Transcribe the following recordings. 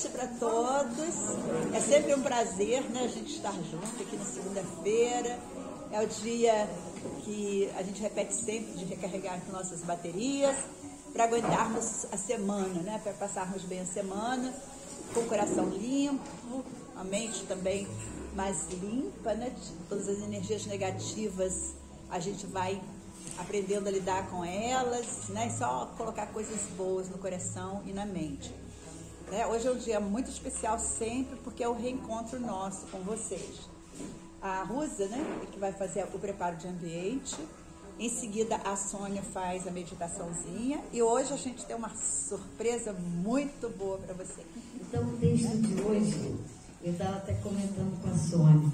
noite para todos. É sempre um prazer, né, a gente estar junto aqui na segunda-feira. É o dia que a gente repete sempre de recarregar nossas baterias para aguentarmos a semana, né, para passarmos bem a semana com o coração limpo, a mente também mais limpa, né? Todas as energias negativas a gente vai aprendendo a lidar com elas, né? E só colocar coisas boas no coração e na mente. Né? Hoje é um dia muito especial sempre, porque é o reencontro nosso com vocês. A Rusa, né, que vai fazer o preparo de ambiente. Em seguida, a Sônia faz a meditaçãozinha. E hoje a gente tem uma surpresa muito boa para você. Então, o texto de hoje, eu estava até comentando com a Sônia,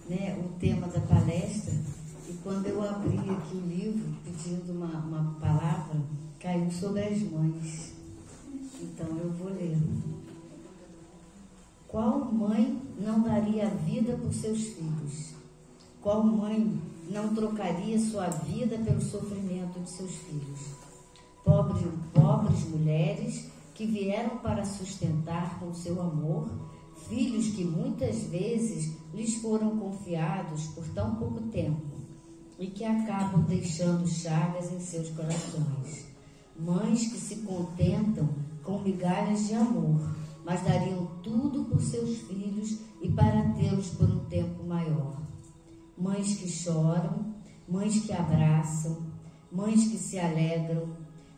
né, o tema da palestra. E quando eu abri aqui o livro, pedindo uma palavra, caiu sobre as mães. Então, eu vou ler. Qual mãe não daria a vida por seus filhos? Qual mãe não trocaria sua vida pelo sofrimento de seus filhos? Pobres mulheres que vieram para sustentar com seu amor filhos que muitas vezes lhes foram confiados por tão pouco tempo e que acabam deixando chagas em seus corações. Mães que se contentam com migalhas de amor, mas dariam tudo por seus filhos e para tê-los por um tempo maior. Mães que choram, mães que abraçam, mães que se alegram,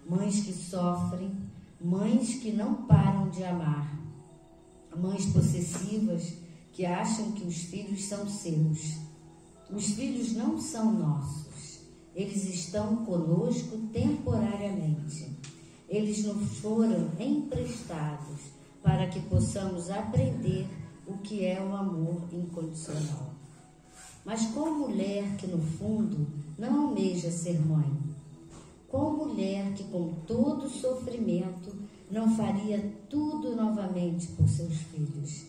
mães que sofrem, mães que não param de amar. Mães possessivas que acham que os filhos são seus. Os filhos não são nossos, eles estão conosco temporariamente. Eles nos foram emprestados para que possamos aprender o que é o amor incondicional. Mas qual mulher que no fundo não almeja ser mãe? Qual mulher que com todo sofrimento não faria tudo novamente por seus filhos?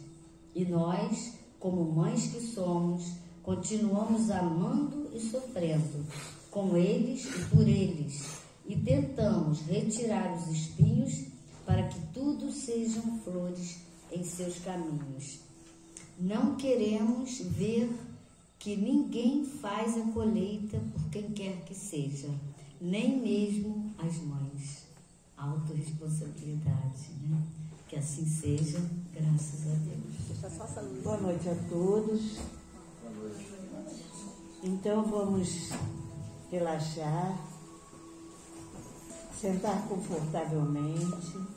E nós, como mães que somos, continuamos amando e sofrendo com eles e por eles, e tentamos retirar os espinhos para que tudo sejam flores em seus caminhos. Não queremos ver que ninguém faz a colheita por quem quer que seja, nem mesmo as mães. Autorresponsabilidade, né? Que assim seja, graças a Deus. Boa noite a todos. Então vamos relaxar, sentar confortavelmente,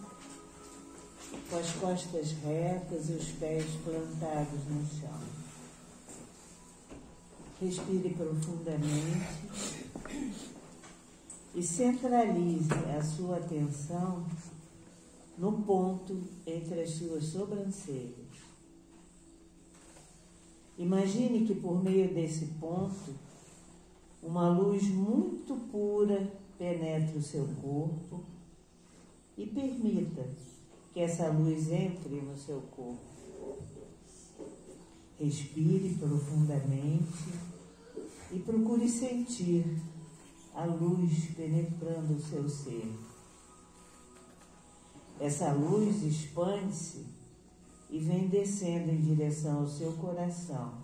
com as costas retas e os pés plantados no chão. Respire profundamente e centralize a sua atenção no ponto entre as suas sobrancelhas. Imagine que por meio desse ponto, uma luz muito pura penetre o seu corpo e permita que essa luz entre no seu corpo. Respire profundamente e procure sentir a luz penetrando o seu ser. Essa luz expande-se e vem descendo em direção ao seu coração.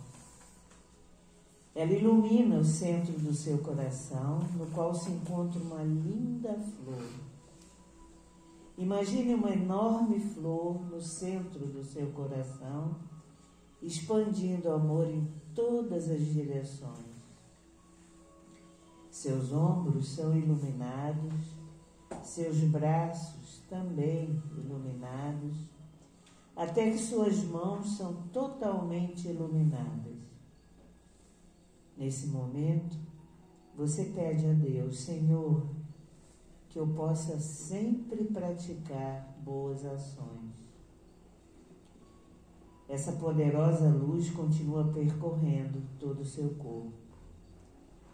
Ela ilumina o centro do seu coração, no qual se encontra uma linda flor. Imagine uma enorme flor no centro do seu coração, expandindo amor em todas as direções. Seus ombros são iluminados, seus braços também iluminados, até que suas mãos são totalmente iluminadas. Nesse momento, você pede a Deus: Senhor, que eu possa sempre praticar boas ações. Essa poderosa luz continua percorrendo todo o seu corpo.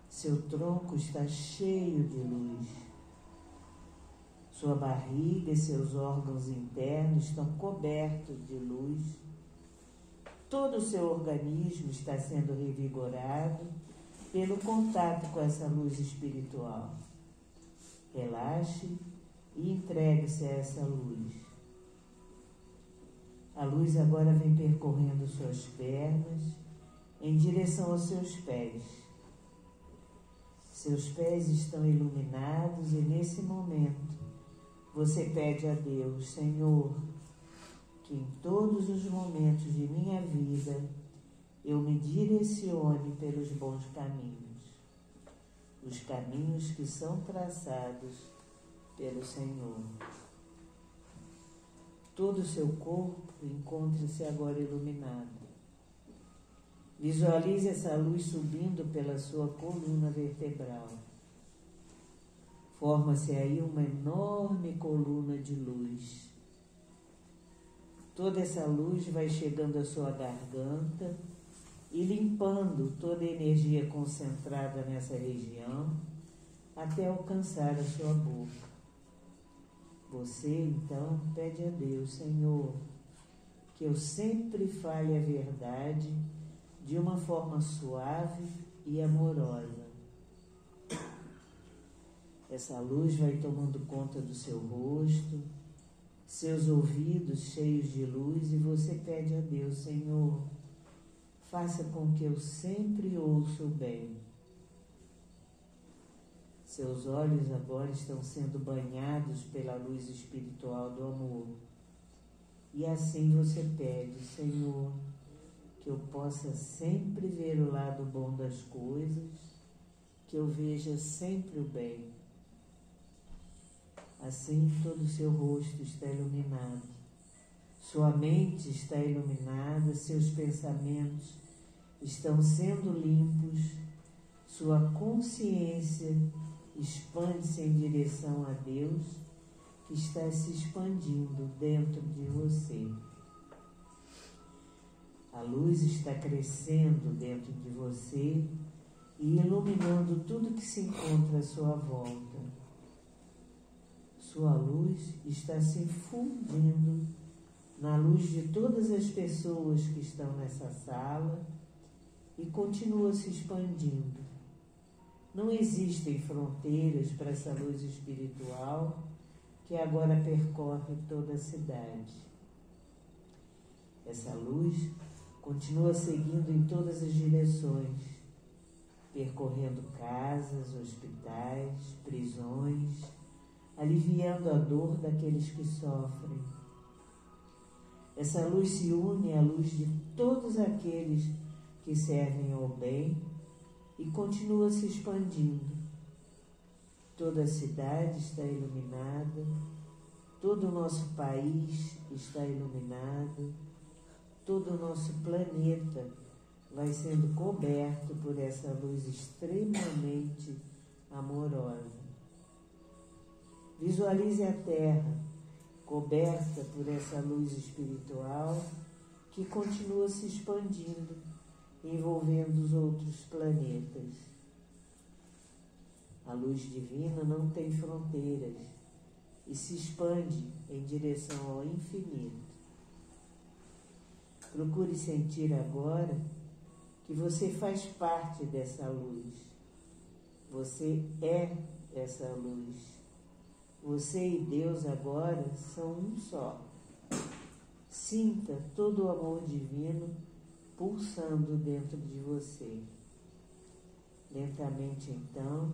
Seu tronco está cheio de luz. Sua barriga e seus órgãos internos estão cobertos de luz. Todo o seu organismo está sendo revigorado pelo contato com essa luz espiritual. Relaxe e entregue-se a essa luz. A luz agora vem percorrendo suas pernas em direção aos seus pés. Seus pés estão iluminados e nesse momento você pede a Deus: Senhor, que em todos os momentos de minha vida eu me direcione pelos bons caminhos, os caminhos que são traçados pelo Senhor. Todo o seu corpo encontra-se agora iluminado. Visualize essa luz subindo pela sua coluna vertebral. Forma-se aí uma enorme coluna de luz. Toda essa luz vai chegando à sua garganta e limpando toda a energia concentrada nessa região até alcançar a sua boca. Você, então, pede a Deus: Senhor, que eu sempre fale a verdade de uma forma suave e amorosa. Essa luz vai tomando conta do seu rosto, seus ouvidos cheios de luz, e você pede a Deus: Senhor, faça com que eu sempre ouça o bem. Seus olhos agora estão sendo banhados pela luz espiritual do amor. E assim você pede: Senhor, que eu possa sempre ver o lado bom das coisas, que eu veja sempre o bem. Assim todo o seu rosto está iluminado, sua mente está iluminada, seus pensamentos estão sendo limpos, sua consciência expande-se em direção a Deus, que está se expandindo dentro de você. A luz está crescendo dentro de você e iluminando tudo que se encontra à sua volta. Sua luz está se fundindo na luz de todas as pessoas que estão nessa sala e continua se expandindo. Não existem fronteiras para essa luz espiritual que agora percorre toda a cidade. Essa luz continua seguindo em todas as direções, percorrendo casas, hospitais, prisões, aliviando a dor daqueles que sofrem. Essa luz se une à luz de todos aqueles que servem ao bem e continua se expandindo. Toda a cidade está iluminada, todo o nosso país está iluminado, todo o nosso planeta vai sendo coberto por essa luz extremamente amorosa. Visualize a Terra coberta por essa luz espiritual que continua se expandindo, envolvendo os outros planetas. A luz divina não tem fronteiras e se expande em direção ao infinito. Procure sentir agora que você faz parte dessa luz. Você é essa luz. Você e Deus agora são um só. Sinta todo o amor divino pulsando dentro de você. Lentamente, então,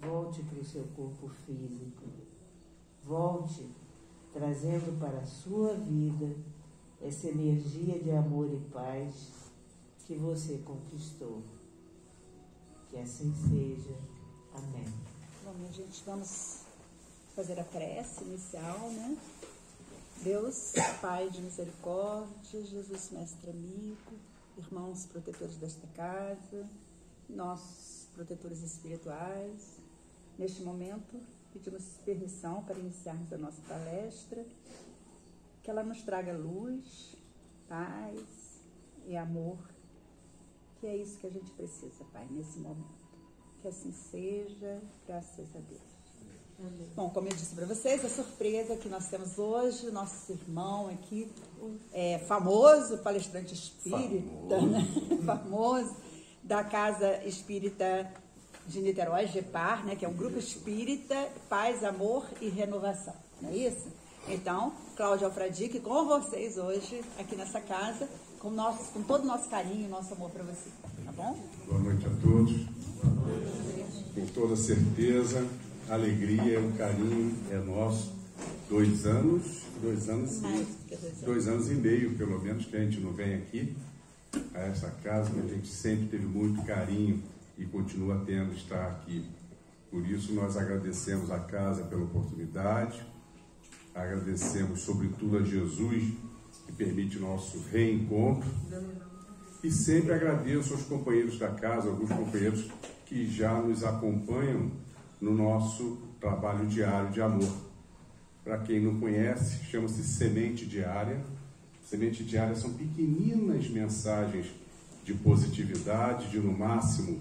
volte para o seu corpo físico. Volte, trazendo para a sua vida essa energia de amor e paz que você conquistou. Que assim seja. Amém. Bom, minha gente, vamos fazer a prece inicial, né? Deus, Pai de misericórdia, Jesus, Mestre amigo, irmãos protetores desta casa, nossos protetores espirituais, neste momento pedimos permissão para iniciarmos a nossa palestra, que ela nos traga luz, paz e amor, que é isso que a gente precisa, Pai, nesse momento. Que assim seja, graças a Deus. Amém. Bom, como eu disse para vocês, a surpresa que nós temos hoje, nosso irmão aqui, famoso palestrante espírita, né? Famoso, da Casa Espírita de Niterói, GEPAR, né? Que é um grupo espírita, paz, amor e renovação, não é isso? Então, Cláudia Alfradique com vocês hoje, aqui nessa casa, com todo o nosso carinho e nosso amor para você, tá bom? Boa noite a todos. Com toda certeza, a alegria, o carinho é nosso. 2 anos e meio, pelo menos, que a gente não vem aqui a essa casa, mas a gente sempre teve muito carinho e continua tendo estar aqui. Por isso, nós agradecemos a casa pela oportunidade, agradecemos sobretudo a Jesus, que permite nosso reencontro, e sempre agradeço aos companheiros da casa, alguns companheiros que já nos acompanham no nosso trabalho diário de amor. Para quem não conhece, chama-se Semente Diária. Semente Diária são pequeninas mensagens de positividade, de no máximo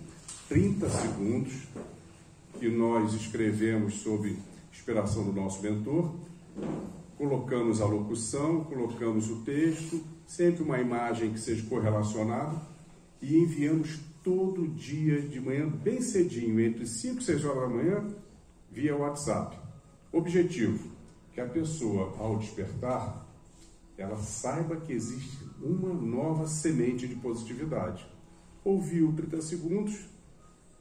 30 segundos, que nós escrevemos sob inspiração do nosso mentor, colocamos a locução, colocamos o texto, sempre uma imagem que seja correlacionada, e enviamos todo dia de manhã, bem cedinho, entre 5 e 6 horas da manhã, via WhatsApp. Objetivo: que a pessoa, ao despertar, ela saiba que existe uma nova semente de positividade. Ouviu 30 segundos,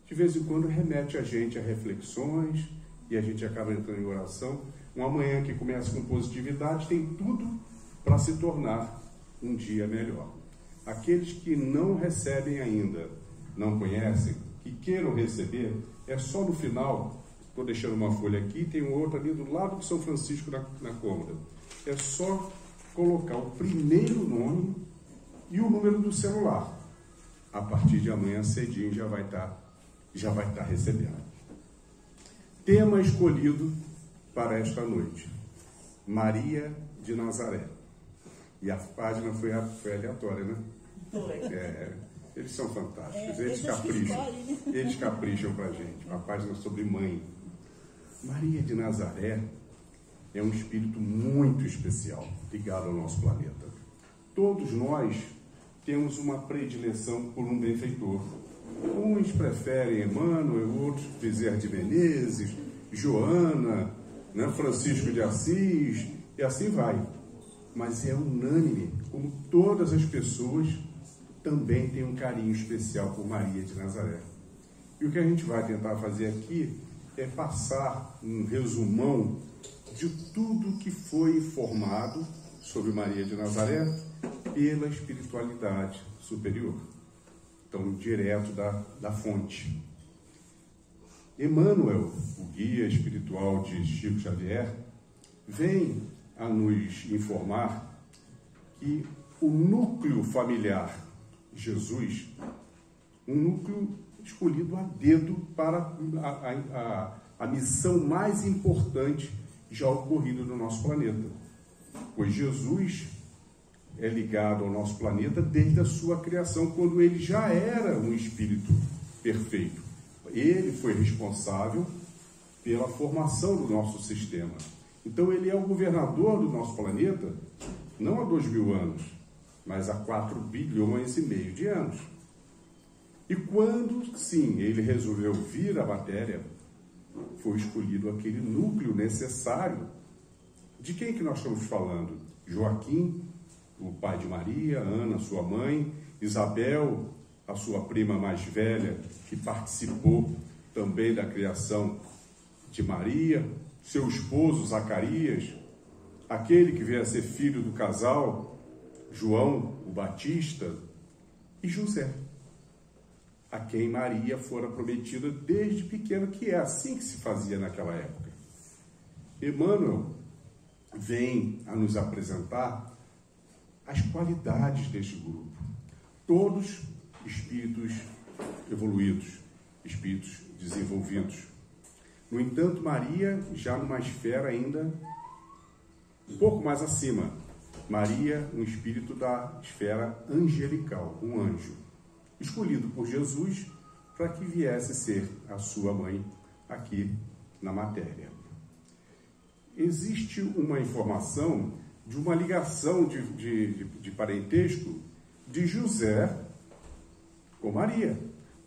de vez em quando remete a gente a reflexões, e a gente acaba entrando em oração. Uma manhã que começa com positividade tem tudo para se tornar um dia melhor. Aqueles que não recebem ainda, não conhecem, que queiram receber, é só no final. Estou deixando uma folha aqui, tem outra ali do lado de São Francisco na cômoda. É só colocar o primeiro nome e o número do celular. A partir de amanhã cedinho já vai estar recebendo. Tema escolhido para esta noite: Maria de Nazaré. E a página foi aleatória, né? Eles são fantásticos, eles capricham para a gente. Uma página sobre mãe. Maria de Nazaré é um espírito muito especial, ligado ao nosso planeta. Todos nós temos uma predileção por um benfeitor. Uns preferem Emmanuel, outros Bezerra de Menezes, Joana, né, Francisco de Assis, e assim vai. Mas é unânime, como todas as pessoas também têm um carinho especial por Maria de Nazaré. E o que a gente vai tentar fazer aqui é passar um resumão de tudo que foi informado sobre Maria de Nazaré pela espiritualidade superior. Então, direto da fonte. Emmanuel, o guia espiritual de Chico Xavier, vem a nos informar que o núcleo familiar Jesus, um núcleo escolhido a dedo para a missão mais importante já ocorrida no nosso planeta. Pois Jesus é ligado ao nosso planeta desde a sua criação, quando ele já era um espírito perfeito. Ele foi responsável pela formação do nosso sistema. Então ele é o governador do nosso planeta, não há 2.000 anos, mas há 4,5 bilhões de anos. E quando, sim, ele resolveu vir à matéria, foi escolhido aquele núcleo necessário. De quem que nós estamos falando? Joaquim, o pai de Maria, Ana, sua mãe, Isabel, a sua prima mais velha, que participou também da criação de Maria, seu esposo Zacarias, aquele que veio a ser filho do casal, João, o Batista, e José, a quem Maria fora prometida desde pequeno, que é assim que se fazia naquela época. Emmanuel vem a nos apresentar as qualidades deste grupo. Todos espíritos evoluídos, espíritos desenvolvidos. No entanto, Maria, já numa esfera ainda um pouco mais acima. Maria, um espírito da esfera angelical, um anjo, escolhido por Jesus para que viesse ser a sua mãe aqui na matéria. Existe uma informação de uma ligação de parentesco de José com Maria.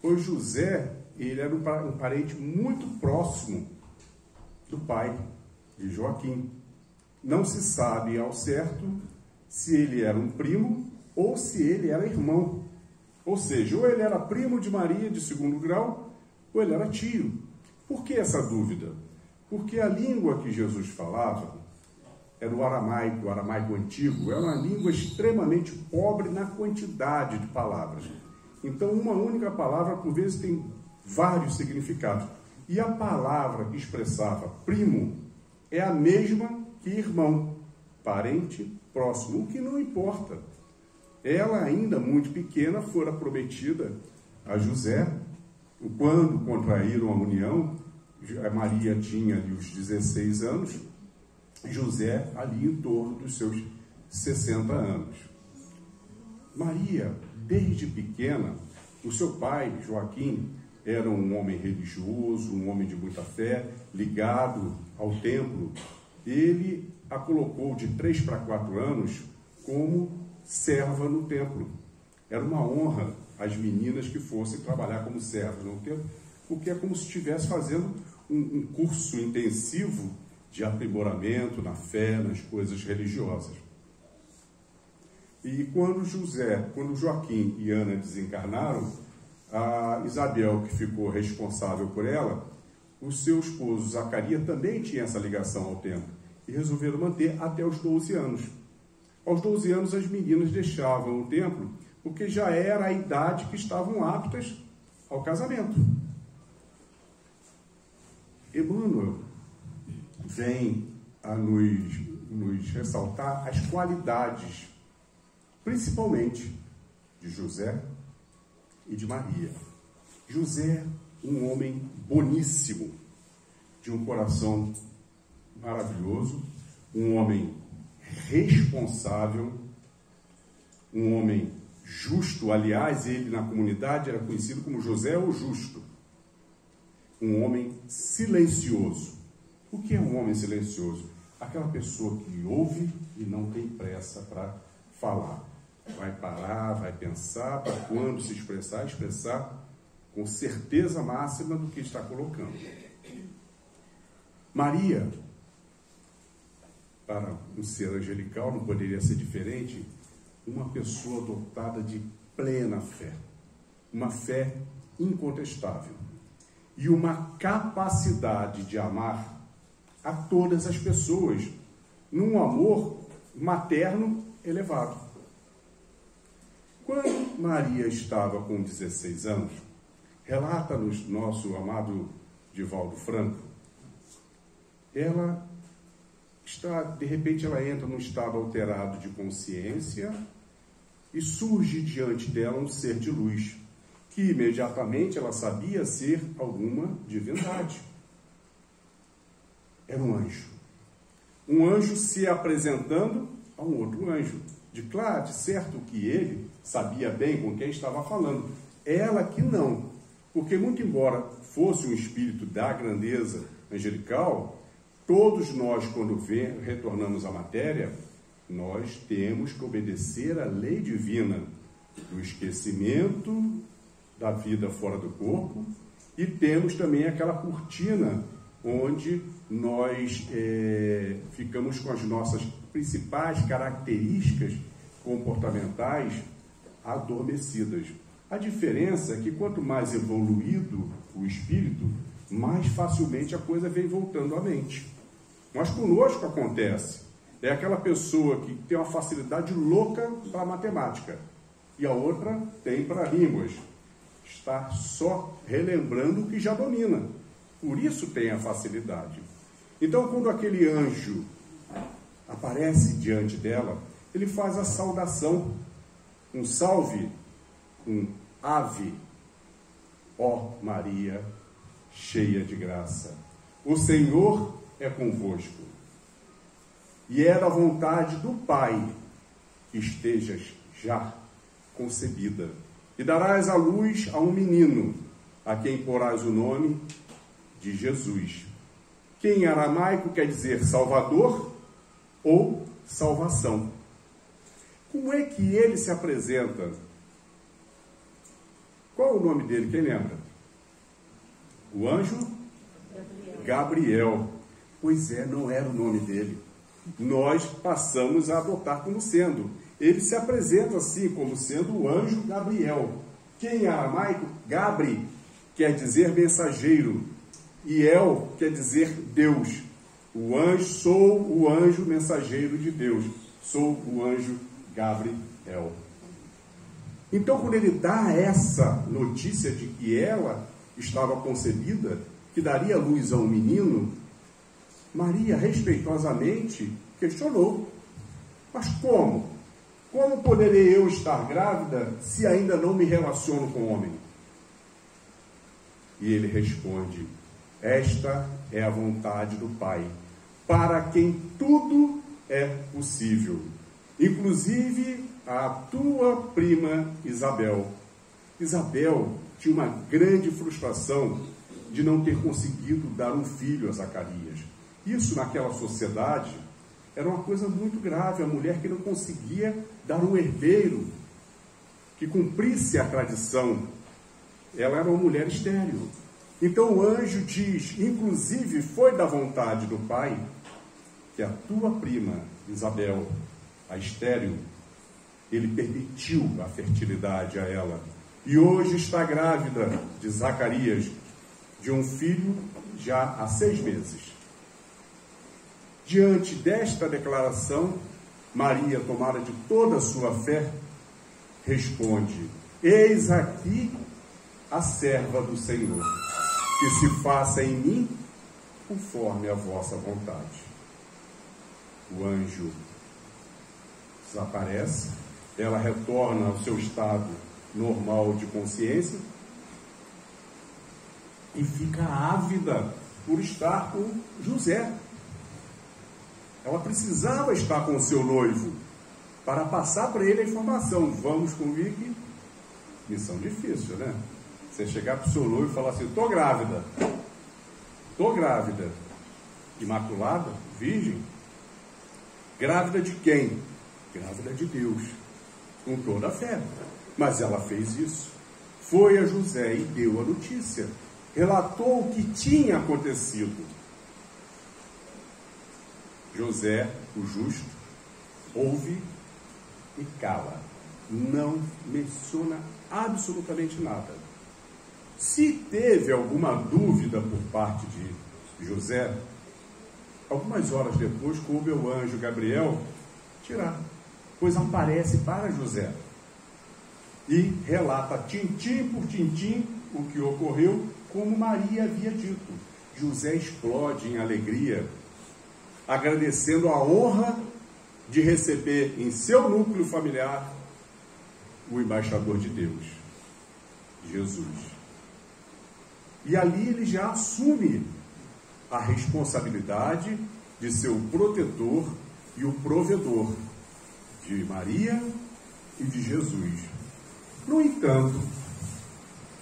Pois José, ele era um parente muito próximo do pai de Joaquim. não se sabe ao certo se ele era um primo ou se ele era irmão. Ou seja, ou ele era primo de Maria de segundo grau, ou ele era tio. Por que essa dúvida? Porque a língua que Jesus falava era o aramaico antigo, era uma língua extremamente pobre na quantidade de palavras. Então, uma única palavra, por vezes, tem vários significados. E a palavra que expressava primo é a mesma que irmão, parente, próximo, o que não importa. Ela, ainda muito pequena, fora prometida a José. Quando contraíram a união, Maria tinha ali os 16 anos, José ali em torno dos seus 60 anos. Maria, desde pequena, o seu pai, Joaquim, era um homem religioso, um homem de muita fé, ligado ao templo. Ele a colocou de 3 para 4 anos como serva no templo. Era uma honra às meninas que fossem trabalhar como servas no templo, porque é como se estivesse fazendo um curso intensivo de aprimoramento na fé, nas coisas religiosas. E quando Joaquim e Ana desencarnaram, a Isabel, que ficou responsável por ela, o seu esposo Zacarias também tinha essa ligação ao templo e resolveram manter até os 12 anos. Aos 12 anos, as meninas deixavam o templo porque já era a idade que estavam aptas ao casamento. Emmanuel vem a nos ressaltar as qualidades, principalmente de José e de Maria. José, um homem boníssimo, de um coração maravilhoso, um homem responsável, um homem justo. Aliás, ele na comunidade era conhecido como José o Justo. Um homem silencioso. O que é um homem silencioso? Aquela pessoa que ouve e não tem pressa para falar. Vai parar, vai pensar, para quando se expressar com certeza máxima do que está colocando. Maria, para um ser angelical, não poderia ser diferente, uma pessoa dotada de plena fé, uma fé incontestável e uma capacidade de amar a todas as pessoas, num amor materno elevado. Quando Maria estava com 16 anos, relata-nos nosso amado Divaldo Franco, de repente ela entra num estado alterado de consciência e surge diante dela um ser de luz, que imediatamente ela sabia ser alguma divindade. Era um anjo. Um anjo se apresentando a um outro anjo. De certo que ele sabia bem com quem estava falando. Ela que não. Porque muito embora fosse um espírito da grandeza angelical, todos nós, quando retornamos à matéria, nós temos que obedecer à lei divina do esquecimento da vida fora do corpo e temos também aquela cortina onde nós ficamos com as nossas principais características comportamentais adormecidas. A diferença é que quanto mais evoluído o espírito, mais facilmente a coisa vem voltando à mente. Mas conosco acontece. É aquela pessoa que tem uma facilidade louca para matemática e a outra tem para línguas. Está só relembrando o que já domina. Por isso tem a facilidade. Então, quando aquele anjo aparece diante dela, ele faz a saudação, um salve, um ave, ó Maria, cheia de graça. O Senhor é convosco. E é da vontade do Pai que estejas já concebida. E darás à luz a um menino, a quem porás o nome de Jesus, que em aramaico quer dizer Salvador ou salvação. Como é que ele se apresenta? Qual é o nome dele? Quem lembra? O anjo Gabriel. Pois é, não era o nome dele. nós passamos a adotar como sendo. Ele se apresenta assim, como sendo o anjo Gabriel, que em aramaico, Gabri, quer dizer mensageiro, e El quer dizer Deus. O anjo, sou o anjo mensageiro de Deus, sou o anjo Gabriel. Então, quando ele dá essa notícia de que ela estava concebida, que daria luz a um menino, Maria respeitosamente questionou: mas como? Como poderei eu estar grávida se ainda não me relaciono com o homem? E ele responde: esta é a vontade do Pai, para quem tudo é possível, inclusive a tua prima Isabel. Isabel tinha uma grande frustração de não ter conseguido dar um filho a Zacarias. Isso, naquela sociedade, era uma coisa muito grave. A mulher que não conseguia dar um herdeiro que cumprisse a tradição, ela era uma mulher estéril. Então o anjo diz, inclusive foi da vontade do Pai, que a tua prima Isabel, a estéril, ele permitiu a fertilidade a ela. E hoje está grávida de Zacarias, de um filho já há 6 meses. Diante desta declaração, Maria, tomada de toda a sua fé, responde: eis aqui a serva do Senhor, que se faça em mim conforme a vossa vontade. O anjo desaparece, ela retorna ao seu estado normal de consciência e fica ávida por estar com José. Ela precisava estar com o seu noivo para passar para ele a informação: vamos comigo. Missão difícil, né? Você chegar para o seu noivo e falar assim: estou grávida, imaculada, virgem. Grávida de quem? Grávida de Deus, com toda a fé. Mas ela fez isso. Foi a José e deu a notícia, relatou o que tinha acontecido. José, o justo, ouve e cala, não menciona absolutamente nada. Se teve alguma dúvida por parte de José, algumas horas depois coube ao anjo Gabriel tirar, pois aparece para José e relata tintim por tintim o que ocorreu, como Maria havia dito. José explode em alegria, agradecendo a honra de receber em seu núcleo familiar o embaixador de Deus, Jesus. E ali ele já assume a responsabilidade de ser o protetor e o provedor de Maria e de Jesus. No entanto,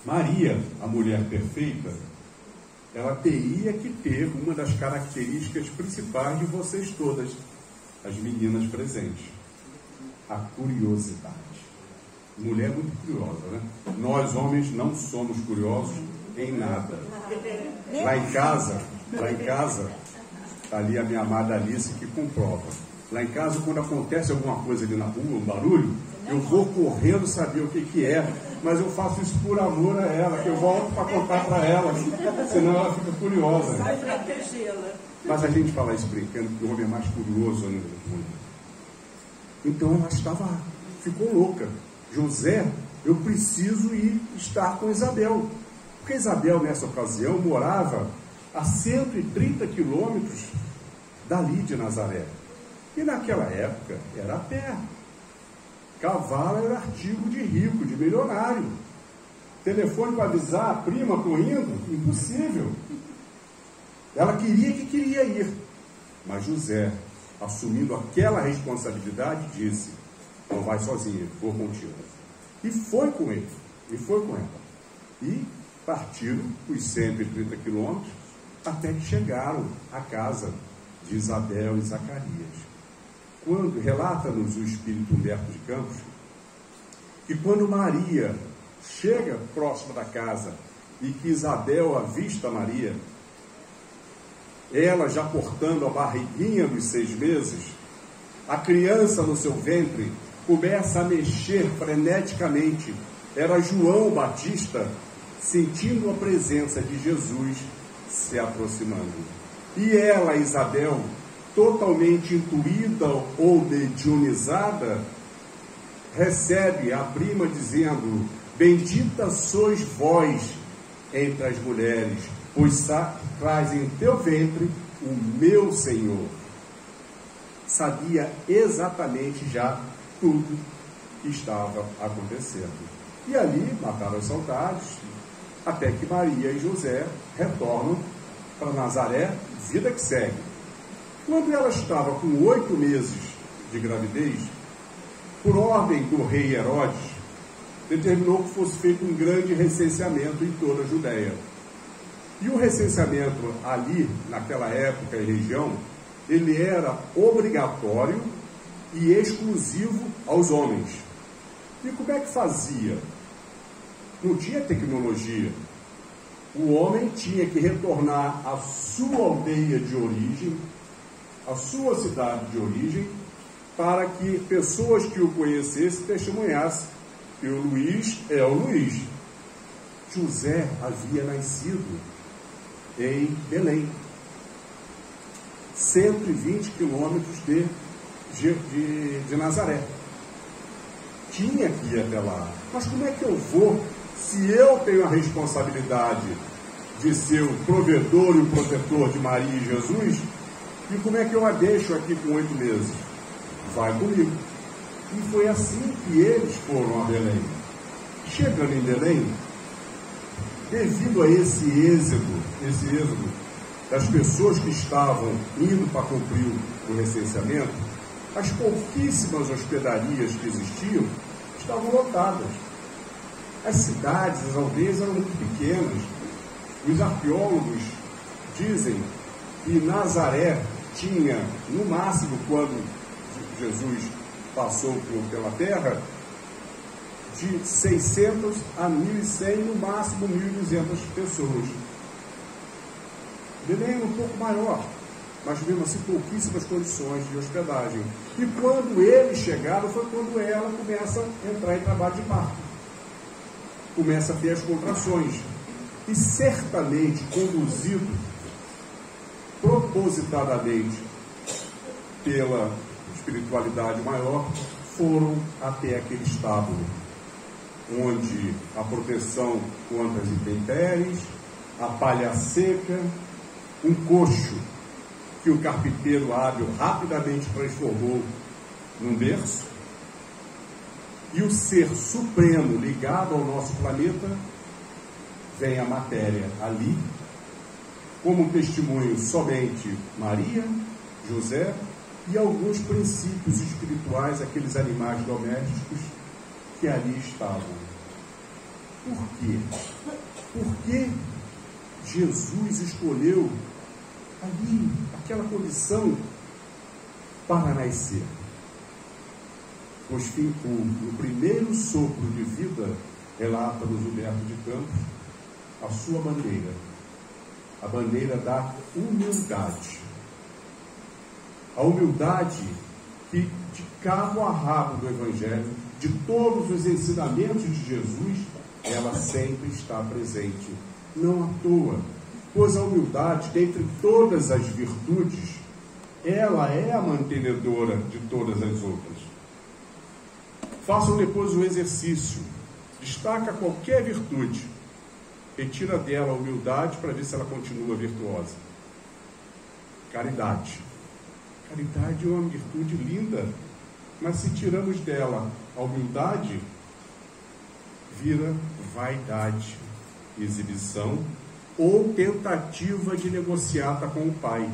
Maria, a mulher perfeita, ela teria que ter uma das características principais de vocês todas, as meninas presentes: a curiosidade. Mulher muito curiosa, né? Nós, homens, não somos curiosos em nada. Lá em casa, ali a minha amada Alice que comprova. Lá em casa, quando acontece alguma coisa ali na rua, um barulho, eu vou correndo saber o que é, mas eu faço isso por amor a ela, que eu volto para contar para ela, senão ela fica curiosa. Vai protegê-la. Mas a gente fala isso brincando, que o homem é mais curioso ainda do que a mulher. Então ela ficou louca. José, eu preciso ir estar com Isabel. Porque Isabel, nessa ocasião, morava a 130 quilômetros dali de Nazaré. E naquela época era a pé. Cavalo era artigo de rico, de milionário. Telefone para avisar a prima correndo? Impossível. Ela queria ir. Mas José, assumindo aquela responsabilidade, disse: não vai sozinha, vou contigo. E foi com ele, e foi com ela. E partiram os 130 quilômetros até que chegaram à casa de Isabel e Zacarias. Quando, relata-nos o Espírito Humberto de Campos, que quando Maria chega próxima da casa e que Isabel avista Maria, ela já portando a barriguinha dos 6 meses, a criança no seu ventre começa a mexer freneticamente. Era João Batista sentindo a presença de Jesus se aproximando. E ela, Isabel, totalmente intuída ou mediunizada, recebe a prima dizendo: bendita sois vós entre as mulheres, pois traz em teu ventre o meu Senhor. Sabia exatamente já tudo que estava acontecendo. E ali mataram as saudades, até que Maria e José retornam para Nazaré, vida que segue. Quando ela estava com 8 meses de gravidez, por ordem do rei Herodes, determinou que fosse feito um grande recenseamento em toda a Judéia. E o recenseamento ali, naquela época e região, ele era obrigatório e exclusivo aos homens. E como é que fazia? Não tinha tecnologia. O homem tinha que retornar à sua aldeia de origem, à sua cidade de origem, para que pessoas que o conhecessem testemunhassem que o Luís é o Luís. José havia nascido em Belém, 120 quilômetros de Nazaré. Tinha que ir até lá. Mas como é que eu vou, se eu tenho a responsabilidade de ser o provedor e o protetor de Maria e Jesus, e como é que eu a deixo aqui com 8 meses? Vai comigo. E foi assim que eles foram a Belém. Chegando em Belém, devido a esse êxodo das pessoas que estavam indo para cumprir o recenseamento, as pouquíssimas hospedarias que existiam estavam lotadas. As cidades, as aldeias eram muito pequenas. Os arqueólogos dizem que Nazaré tinha, no máximo, quando Jesus passou pela terra, de 600 a 1.100, no máximo 1.200 pessoas. Belém era um pouco maior, mas mesmo assim pouquíssimas condições de hospedagem. E quando eles chegaram, foi quando ela começa a entrar em trabalho de parto. Começa a ter as contrações. E certamente conduzido propositadamente pela espiritualidade maior, foram até aquele estábulo, onde a proteção contra as intempéries, a palha seca, um coxo que o carpinteiro hábil rapidamente transformou num berço, e o ser supremo ligado ao nosso planeta, vem a matéria ali, como testemunho somente Maria, José e alguns princípios espirituais, aqueles animais domésticos que ali estavam. Por quê? Por que Jesus escolheu ali, aquela condição, para nascer? Pois no primeiro sopro de vida, relata-nos Humberto de Campos, a sua bandeira, a bandeira da humildade. A humildade que, de cabo a rabo do Evangelho, de todos os ensinamentos de Jesus, ela sempre está presente. Não à toa, pois a humildade, dentre todas as virtudes, ela é a mantenedora de todas as outras. Façam depois o exercício. Destaca qualquer virtude. Retira dela a humildade para ver se ela continua virtuosa. Caridade. Caridade é uma virtude linda, mas se tiramos dela a humildade, vira vaidade, exibição ou tentativa de negociata com o pai.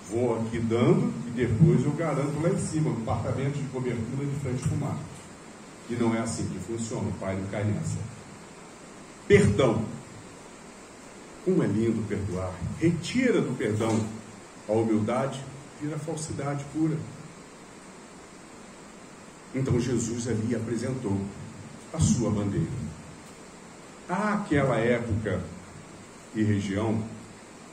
Vou aqui dando e depois eu garanto lá em cima, no apartamento de cobertura de frente para o mar. E não é assim que funciona, o pai não cai nessa. Perdão. Como é lindo perdoar. Retira do perdão a humildade, vira falsidade pura. Então Jesus ali apresentou a sua bandeira. Àquela época e região,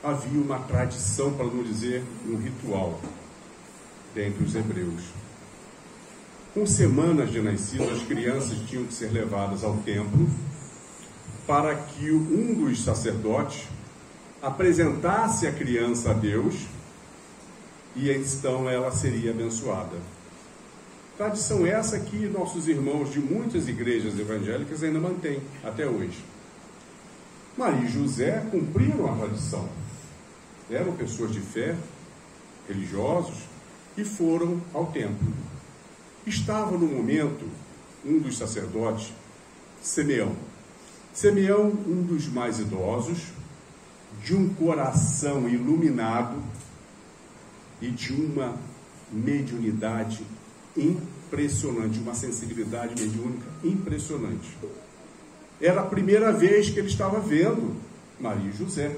havia uma tradição, para não dizer um ritual, dentre os hebreus. Com semanas de nascido, as crianças tinham que ser levadas ao templo para que um dos sacerdotes apresentasse a criança a Deus e então ela seria abençoada. Tradição essa que nossos irmãos de muitas igrejas evangélicas ainda mantêm até hoje. Maria e José cumpriram a tradição. Eram pessoas de fé, religiosos, e foram ao templo. Estava no momento um dos sacerdotes, Simeão. Simeão, um dos mais idosos, de um coração iluminado e de uma mediunidade impressionante, uma sensibilidade mediúnica impressionante. Era a primeira vez que ele estava vendo Maria e José,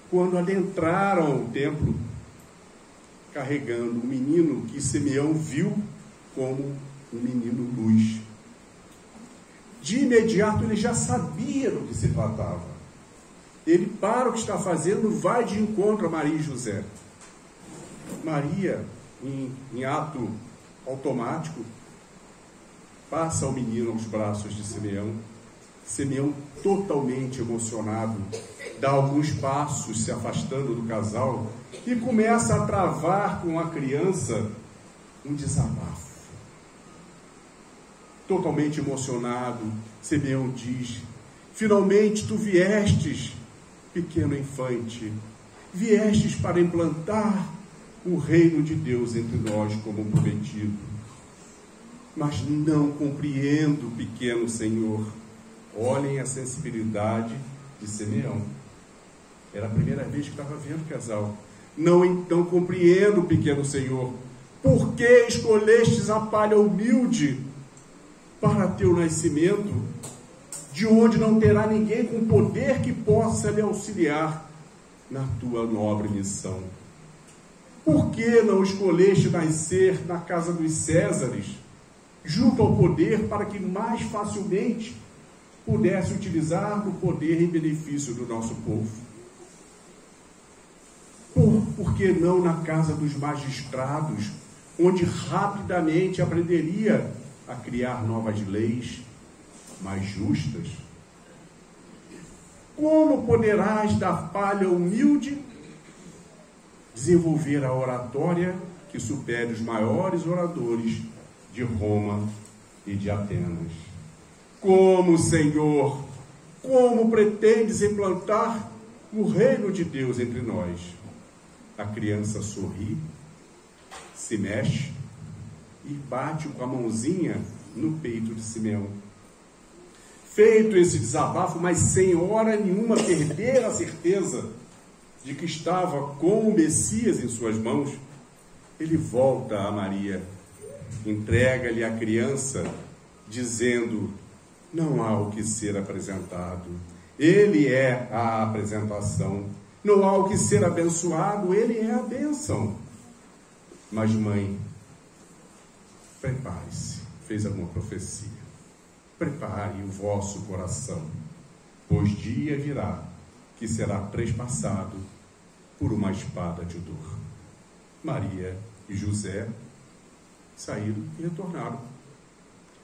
quando adentraram ao templo, carregando um menino que Simeão viu como um menino luz. De imediato ele já sabia do que se tratava. Ele para o que está fazendo, vai de encontro a Maria e José. Maria, em ato automático, passa o menino aos braços de Simeão. Simeão, totalmente emocionado, dá alguns passos se afastando do casal e começa a travar com a criança um desabafo. Totalmente emocionado, Simeão diz: finalmente tu viestes, pequeno infante, viestes para implantar o reino de Deus entre nós como prometido. Mas não compreendo, pequeno Senhor. Olhem a sensibilidade de Simeão. Era a primeira vez que estava vendo o casal. Não então compreendo, pequeno Senhor, por que escolhestes a palha humilde para teu nascimento, de onde não terá ninguém com poder que possa lhe auxiliar na tua nobre missão? Por que não escolheste nascer na casa dos Césares, junto ao poder, para que mais facilmente pudesse utilizar o poder em benefício do nosso povo? Por que não na casa dos magistrados, onde rapidamente aprenderia a criar novas leis mais justas? Como poderás da palha humilde desenvolver a oratória que supere os maiores oradores de Roma e de Atenas? Como, Senhor, como pretendes implantar o reino de Deus entre nós? A criança sorri, se mexe e bate com a mãozinha no peito de Simeão. Feito esse desabafo, mas sem hora nenhuma perder a certeza de que estava com o Messias em suas mãos, ele volta a Maria, entrega-lhe a criança, dizendo: não há o que ser apresentado, ele é a apresentação. Não há o que ser abençoado, ele é a bênção. Mas, mãe, prepare-se. Fez alguma profecia. Prepare o vosso coração, pois dia virá que será trespassado por uma espada de dor. Maria e José saíram e retornaram.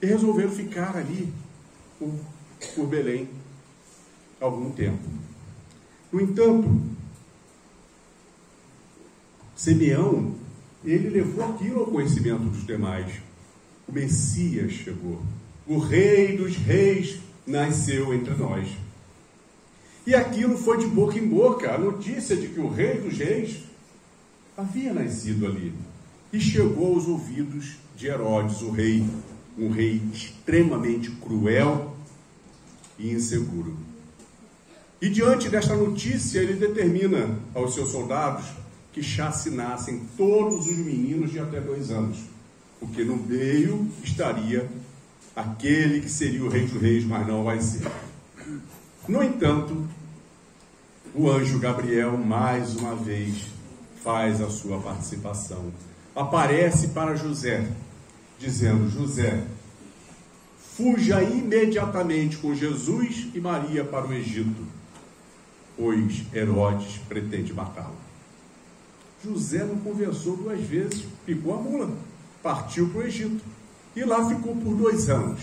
E resolveram ficar ali por Belém algum tempo. No entanto, Simeão, ele levou aquilo ao conhecimento dos demais. O Messias chegou. O Rei dos Reis nasceu entre nós. E aquilo foi de boca em boca, a notícia de que o Rei dos Reis havia nascido ali. E chegou aos ouvidos de Herodes, o rei, um rei extremamente cruel e inseguro. E diante desta notícia, ele determina aos seus soldados que chacinassem todos os meninos de até 2 anos, porque no meio estaria aquele que seria o Rei dos Reis, mas não vai ser. No entanto, o anjo Gabriel, mais uma vez, faz a sua participação. Aparece para José, dizendo: José, fuja imediatamente com Jesus e Maria para o Egito, pois Herodes pretende matá-lo. José não conversou 2 vezes, picou a mula, partiu para o Egito e lá ficou por 2 anos,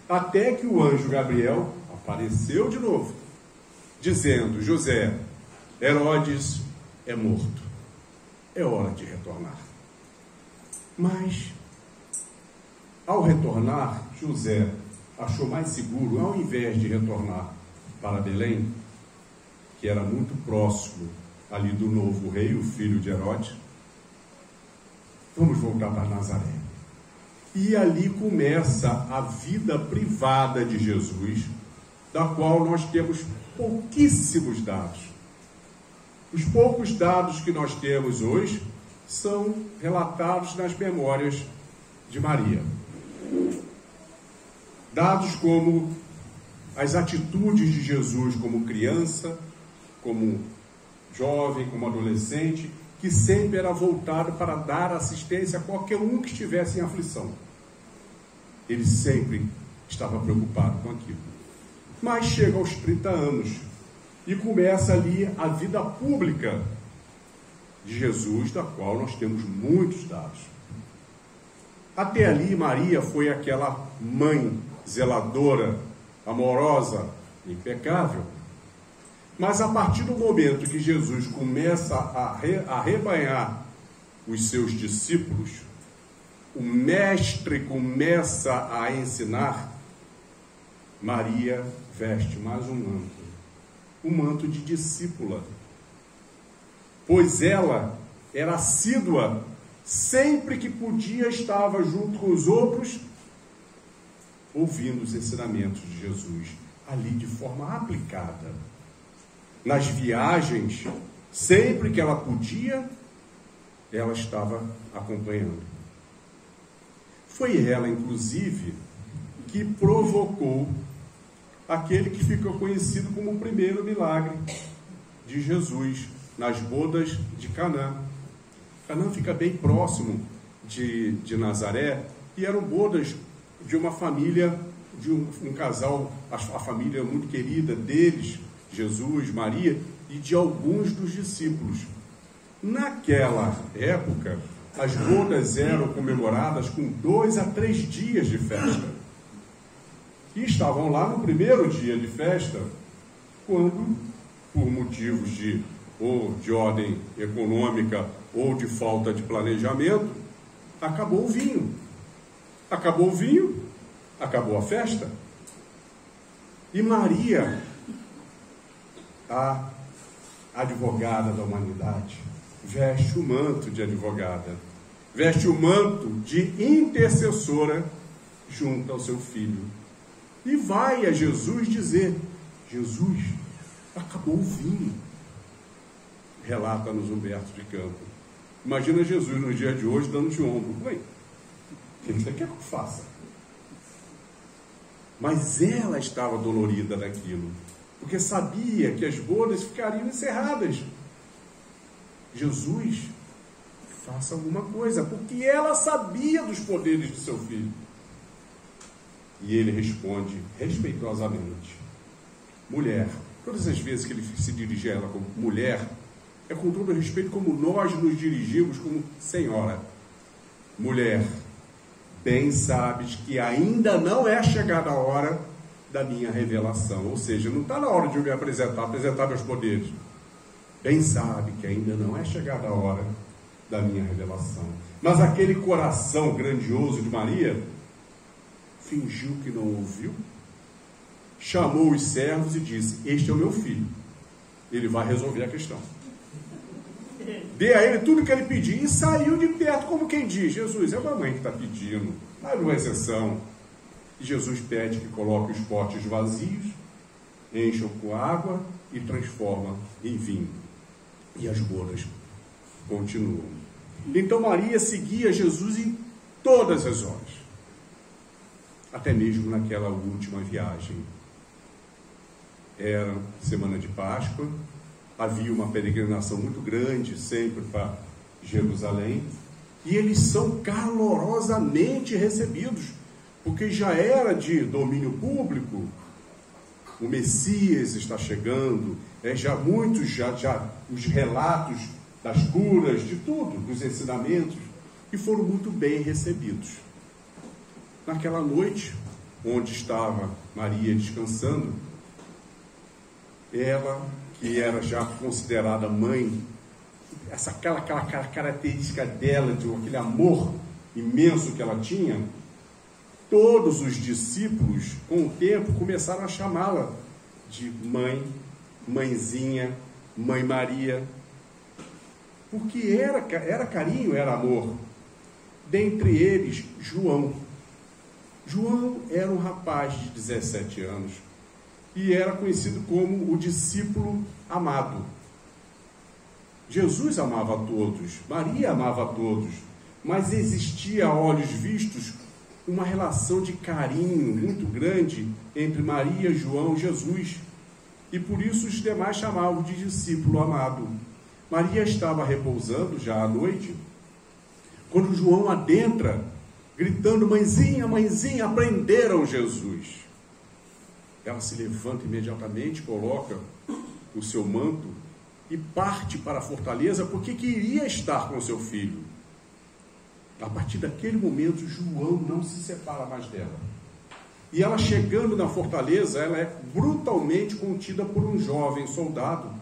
até que o anjo Gabriel apareceu de novo, dizendo: José, Herodes é morto, é hora de retornar. Mas, ao retornar, José achou mais seguro, ao invés de retornar para Belém, que era muito próximo ali do novo rei, o filho de Herodes, vamos voltar para Nazaré. E ali começa a vida privada de Jesus, da qual nós temos pouquíssimos dados. Os poucos dados que nós temos hoje são relatados nas memórias de Maria. Dados como as atitudes de Jesus como criança, como jovem, como adolescente, que sempre era voltado para dar assistência a qualquer um que estivesse em aflição. Ele sempre estava preocupado com aquilo. Mas chega aos 30 anos e começa ali a vida pública de Jesus, da qual nós temos muitos dados. Até ali, Maria foi aquela mãe zeladora, amorosa, impecável. Mas a partir do momento que Jesus começa a rebanhar os seus discípulos, o mestre começa a ensinar, Maria veste mais um manto, o manto de discípula, pois ela era assídua, sempre que podia estava junto com os outros, ouvindo os ensinamentos de Jesus, ali de forma aplicada. Nas viagens, sempre que ela podia, ela estava acompanhando. Foi ela, inclusive, que provocou aquele que ficou conhecido como o primeiro milagre de Jesus nas bodas de Canaã. Canaã fica bem próximo de Nazaré, e eram bodas de uma família, de um casal, a família muito querida deles, Jesus, Maria, e de alguns dos discípulos. Naquela época, as bodas eram comemoradas com 2 a 3 dias de festa. E estavam lá no primeiro dia de festa, quando, por motivos de ordem econômica ou de falta de planejamento, acabou o vinho. Acabou o vinho, acabou a festa. E Maria, a advogada da humanidade, veste o manto de advogada, veste o manto de intercessora junto ao seu filho, e vai a Jesus dizer: Jesus, acabou o vinho. Relata-nos Humberto de Campos. Imagina Jesus no dia de hoje dando-te ombro: mãe, o que você quer que eu faça? Mas ela estava dolorida daquilo, porque sabia que as bodas ficariam encerradas. Jesus, faça alguma coisa, porque ela sabia dos poderes de seu filho. E ele responde respeitosamente: mulher. Todas as vezes que ele se dirige a ela como mulher, é com todo respeito, como nós nos dirigimos como senhora. Mulher, bem sabes que ainda não é chegada a hora da minha revelação. Ou seja, não está na hora de eu me apresentar meus poderes. Bem sabe que ainda não é chegada a hora da minha revelação. Mas aquele coração grandioso de Maria fingiu que não ouviu, chamou os servos e disse: este é o meu filho, ele vai resolver a questão. Dê a ele tudo que ele pedir, e saiu de perto, como quem diz: Jesus, é a mamãe que está pedindo, abre uma exceção. E Jesus pede que coloque os potes vazios, encham com água e transforma em vinho. E as bodas continuam. Então Maria seguia Jesus em todas as horas, até mesmo naquela última viagem. Era semana de Páscoa, havia uma peregrinação muito grande sempre para Jerusalém, e eles são calorosamente recebidos, porque já era de domínio público o Messias está chegando, já os relatos das curas, de tudo, dos ensinamentos, e foram muito bem recebidos. Naquela noite, onde estava Maria descansando, ela, que era já considerada mãe, aquela característica dela, de aquele amor imenso que ela tinha, todos os discípulos, com o tempo, começaram a chamá-la de mãe, mãezinha, mãe Maria, porque era carinho, era amor. Dentre eles, João. João era um rapaz de 17 anos e era conhecido como o discípulo amado. Jesus amava a todos, Maria amava a todos, mas existia a olhos vistos uma relação de carinho muito grande entre Maria, João e Jesus, e por isso os demais chamavam de discípulo amado. Maria estava repousando já à noite, quando João adentra, gritando: mãezinha, mãezinha, prenderam Jesus. Ela se levanta imediatamente, coloca o seu manto e parte para a fortaleza, porque queria estar com seu filho. A partir daquele momento, João não se separa mais dela. E ela, chegando na fortaleza, ela é brutalmente contida por um jovem soldado,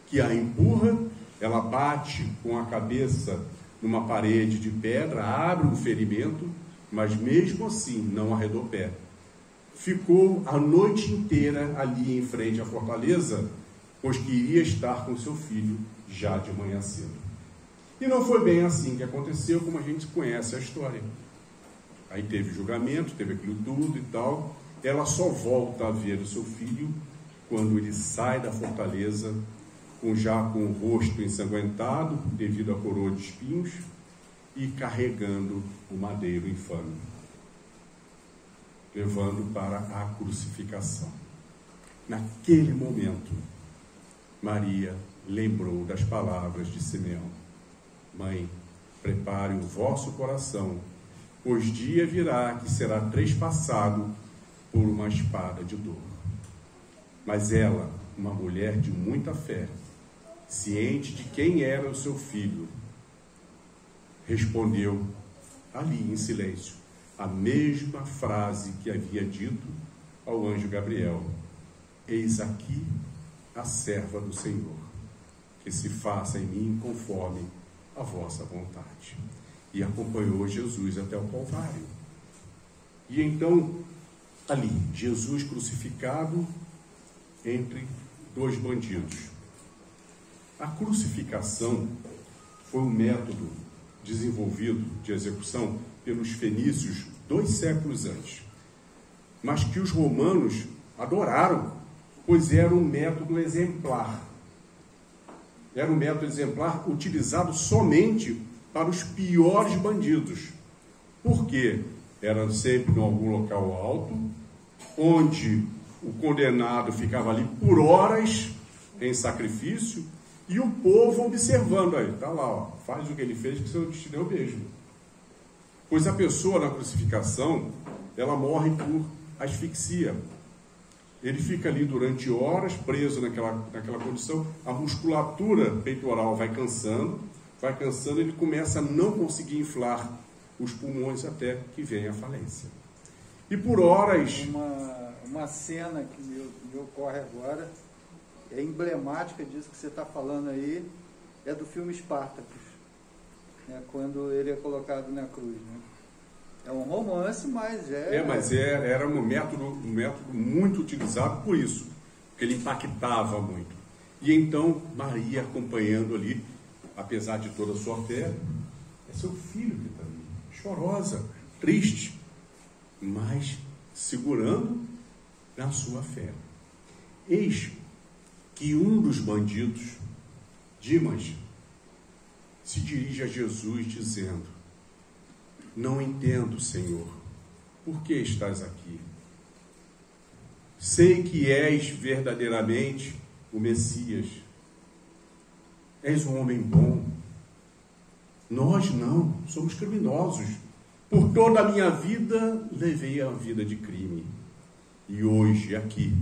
que a empurra, ela bate com a cabeça numa parede de pedra, abre um ferimento, mas mesmo assim não arredou pé. Ficou a noite inteira ali em frente à fortaleza, pois que iria estar com seu filho já de manhã cedo. E não foi bem assim que aconteceu, como a gente conhece a história. Aí teve julgamento, teve aquilo tudo e tal. Ela só volta a ver o seu filho quando ele sai da fortaleza, já com o rosto ensanguentado, devido à coroa de espinhos, e carregando o madeiro infame, levando para a crucificação. Naquele momento, Maria lembrou das palavras de Simeão: mãe, prepare o vosso coração, pois dia virá que será trespassado por uma espada de dor. Mas ela, uma mulher de muita fé, ciente de quem era o seu filho, respondeu ali em silêncio a mesma frase que havia dito ao anjo Gabriel: eis aqui a serva do Senhor, que se faça em mim conforme a vossa vontade. E acompanhou Jesus até o Calvário. E então, ali, Jesus crucificado entre dois bandidos. A crucificação foi um método desenvolvido de execução pelos fenícios 2 séculos antes, mas que os romanos adoraram, pois era um método exemplar. Era um método exemplar utilizado somente para os piores bandidos. Por quê? Era sempre em algum local alto, onde o condenado ficava ali por horas em sacrifício, e o povo observando. Aí, está lá, ó, faz o que ele fez, que seu destino é o mesmo. Pois a pessoa na crucificação, ela morre por asfixia. Ele fica ali durante horas, preso naquela condição, a musculatura peitoral vai cansando, ele começa a não conseguir inflar os pulmões até que vem a falência. E por horas... Uma cena que me ocorre agora, é emblemática disso que você está falando aí, é do filme Spartacus, né, quando ele é colocado na cruz, né? É um romance, mas era um método muito utilizado por isso, porque ele impactava muito. E então, Maria acompanhando ali, apesar de toda a sua fé, é seu filho que está ali, chorosa, triste, mas segurando na sua fé. Eis que um dos bandidos, Dimas, se dirige a Jesus dizendo: não entendo, Senhor, por que estás aqui? Sei que és verdadeiramente o Messias. És um homem bom. Nós não, somos criminosos. Por toda a minha vida, levei a vida de crime. E hoje, aqui,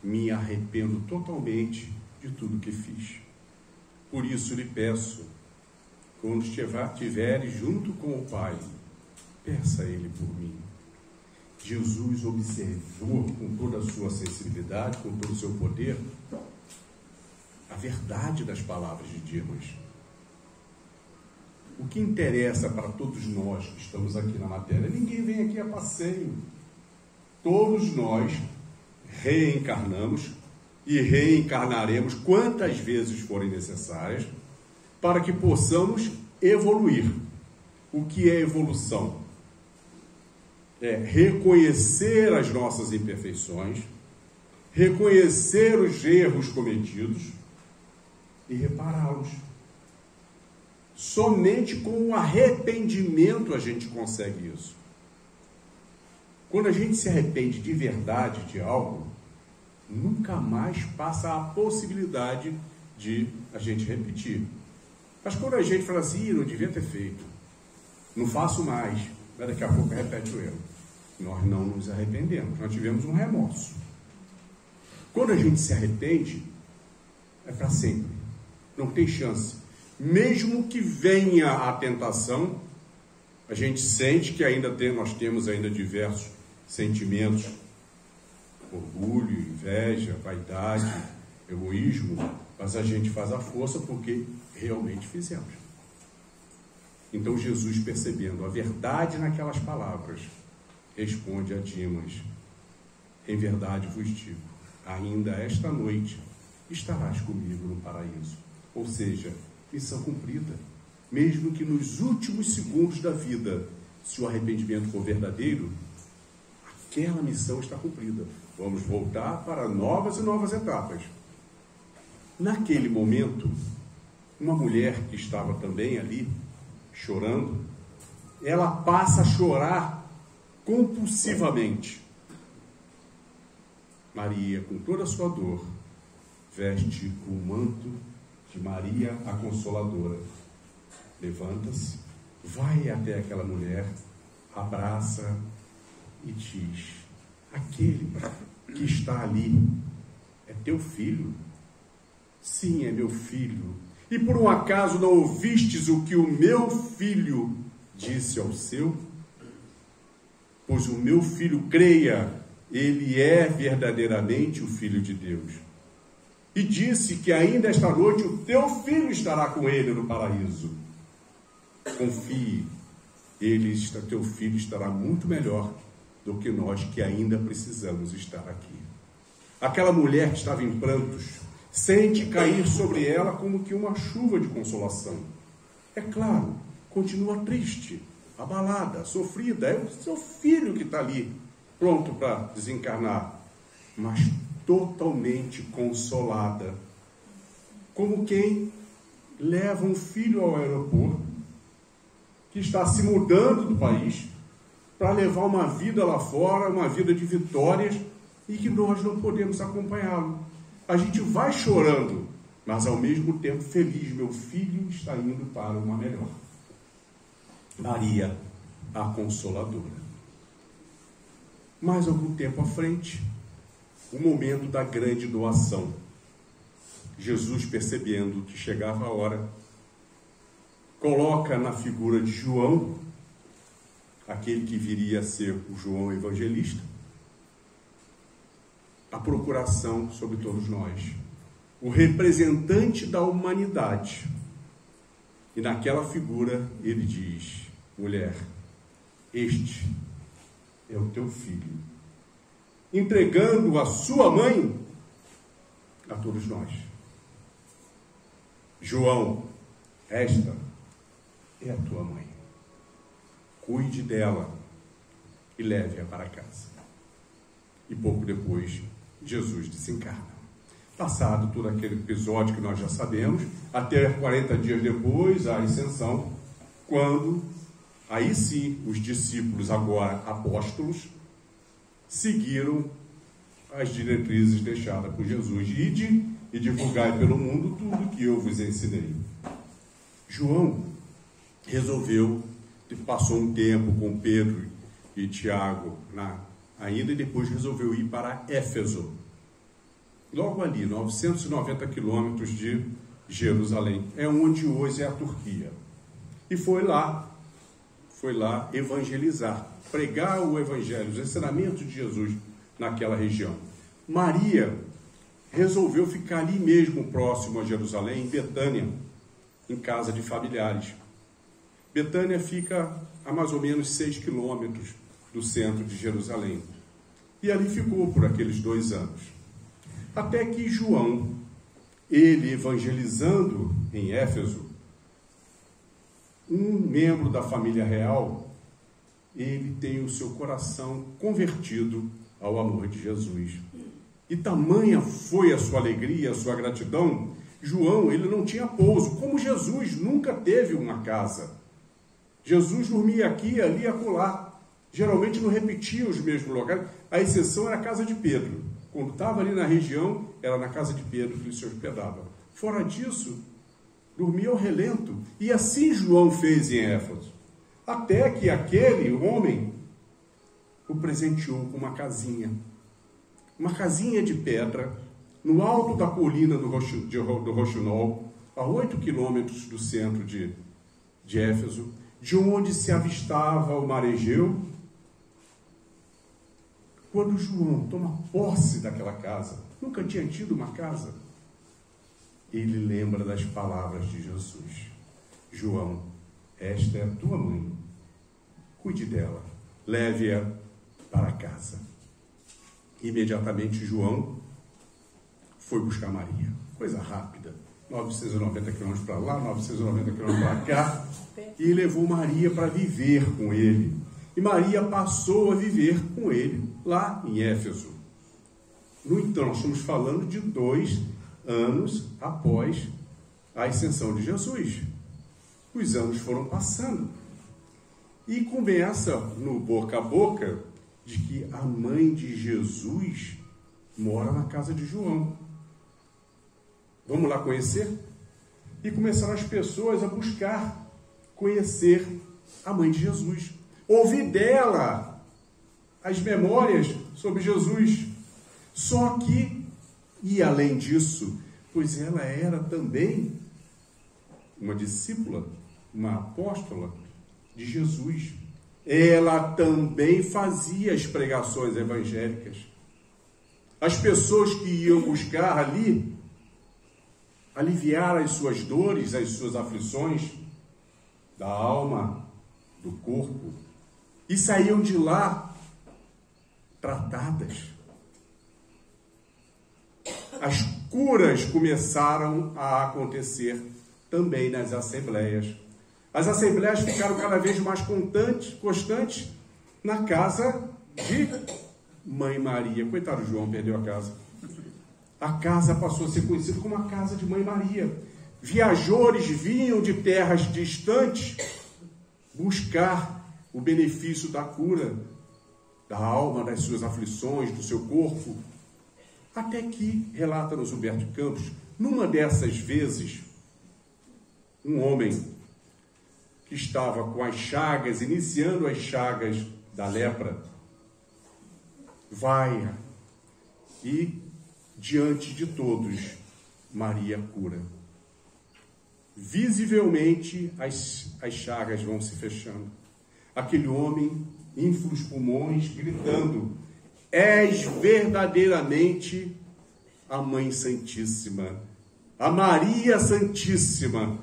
me arrependo totalmente de tudo que fiz. Por isso lhe peço, quando estiveres junto com o Pai, peça a Ele por mim. Jesus observou com toda a sua sensibilidade, com todo o seu poder, a verdade das palavras de Dimas. O que interessa para todos nós que estamos aqui na matéria? Ninguém vem aqui a passeio. Todos nós reencarnamos e reencarnaremos quantas vezes forem necessárias para que possamos evoluir. O que é evolução? É reconhecer as nossas imperfeições, reconhecer os erros cometidos e repará-los. Somente com o arrependimento a gente consegue isso. Quando a gente se arrepende de verdade de algo, nunca mais passa a possibilidade de a gente repetir. Mas quando a gente fala assim, não devia ter feito, não faço mais, mas daqui a pouco repete o erro. Nós não nos arrependemos, nós tivemos um remorso. Quando a gente se arrepende, é para sempre, não tem chance. Mesmo que venha a tentação, a gente sente que nós temos ainda diversos sentimentos, orgulho, inveja, vaidade, egoísmo, mas a gente faz a força porque realmente fizemos. Então Jesus, percebendo a verdade naquelas palavras, responde a Dimas: em verdade vos digo, ainda esta noite estarás comigo no paraíso. Ou seja, missão cumprida. Mesmo que nos últimos segundos da vida, se o arrependimento for verdadeiro, aquela missão está cumprida. Vamos voltar para novas e novas etapas. Naquele momento, uma mulher que estava também ali, chorando, ela passa a chorar compulsivamente. Maria, com toda a sua dor, veste o manto de Maria a Consoladora. Levanta-se, vai até aquela mulher, abraça e diz: aquele que está ali é teu filho? Sim, é meu filho. E por um acaso não ouvistes o que o meu filho disse ao seu? Pois o meu filho, creia, ele é verdadeiramente o Filho de Deus. E disse que ainda esta noite o teu filho estará com ele no paraíso. Confie, teu filho estará muito melhor do que nós que ainda precisamos estar aqui. Aquela mulher que estava em prantos sente cair sobre ela como que uma chuva de consolação. É claro, continua triste, abalada, sofrida. É o seu filho que está ali, pronto para desencarnar, mas totalmente consolada, como quem leva um filho ao aeroporto, que está se mudando do país para levar uma vida lá fora, uma vida de vitórias, e que nós não podemos acompanhá-lo. A gente vai chorando, mas ao mesmo tempo feliz, meu filho está indo para uma melhor. Maria, a Consoladora. Mais algum tempo à frente, o momento da grande doação. Jesus, percebendo que chegava a hora, coloca na figura de João, aquele que viria a ser o João Evangelista, a procuração sobre todos nós, o representante da humanidade. E naquela figura ele diz: mulher, este é o teu filho, entregando a sua mãe a todos nós. João, esta é a tua mãe. Cuide dela e leve-a para casa. E pouco depois, Jesus desencarna. Passado todo aquele episódio que nós já sabemos, até 40 dias depois, a ascensão, quando, aí sim, os discípulos, agora apóstolos, seguiram as diretrizes deixadas por Jesus. Ide e divulgai pelo mundo tudo que eu vos ensinei. João resolveu, passou um tempo com Pedro e Tiago ainda, e depois resolveu ir para Éfeso. logo ali, 990 quilômetros de Jerusalém. É onde hoje é a Turquia. E foi lá evangelizar, pregar o evangelho, os ensinamentos de Jesus naquela região. Maria resolveu ficar ali mesmo, próximo a Jerusalém, em Betânia, em casa de familiares. Betânia fica a mais ou menos 6 quilômetros do centro de Jerusalém. E ali ficou por aqueles 2 anos. Até que João, ele evangelizando em Éfeso, um membro da família real, ele tem o seu coração convertido ao amor de Jesus. E tamanha foi a sua alegria, a sua gratidão. João, ele não tinha pouso, como Jesus nunca teve uma casa. Jesus dormia aqui, ali e acolá. Geralmente não repetia os mesmos locais. A exceção era a casa de Pedro. Quando estava ali na região, era na casa de Pedro que ele se hospedava. Fora disso, dormia ao relento. E assim João fez em Éfeso. Até que aquele homem o presenteou com uma casinha de pedra, no alto da colina do Roxinol, a 8 quilômetros do centro de Éfeso, de onde se avistava o mar Egeu. Quando João toma posse daquela casa, nunca tinha tido uma casa, ele lembra das palavras de Jesus. João, esta é a tua mãe, cuide dela, leve-a para casa. Imediatamente João foi buscar Maria, coisa rápida, 990 quilômetros para lá, 990 quilômetros para cá, e levou Maria para viver com ele. E Maria passou a viver com ele lá em Éfeso. No entanto, nós estamos falando de 2 anos após a ascensão de Jesus. Os anos foram passando. E começa no boca a boca de que a mãe de Jesus mora na casa de João. Vamos lá conhecer? E começaram as pessoas a buscar conhecer a mãe de Jesus. Ouvir dela as memórias sobre Jesus. Só que, e além disso, pois ela era também uma discípula, uma apóstola de Jesus. Ela também fazia as pregações evangélicas. As pessoas que iam buscar ali aliviar as suas dores, as suas aflições da alma, do corpo, e saíam de lá tratadas. As curas começaram a acontecer também nas assembleias. As assembleias ficaram cada vez mais constantes na casa de Mãe Maria. Coitado, João perdeu a casa. A casa passou a ser conhecida como a casa de Mãe Maria. Viajores vinham de terras distantes buscar o benefício da cura da alma, das suas aflições, do seu corpo. Até que, relata-nos Humberto de Campos, numa dessas vezes, um homem que estava com as chagas, iniciando as chagas da lepra, vai e, diante de todos, Maria cura. Visivelmente, as chagas vão se fechando. Aquele homem, infla os pulmões, gritando: és verdadeiramente a Mãe Santíssima, a Maria Santíssima.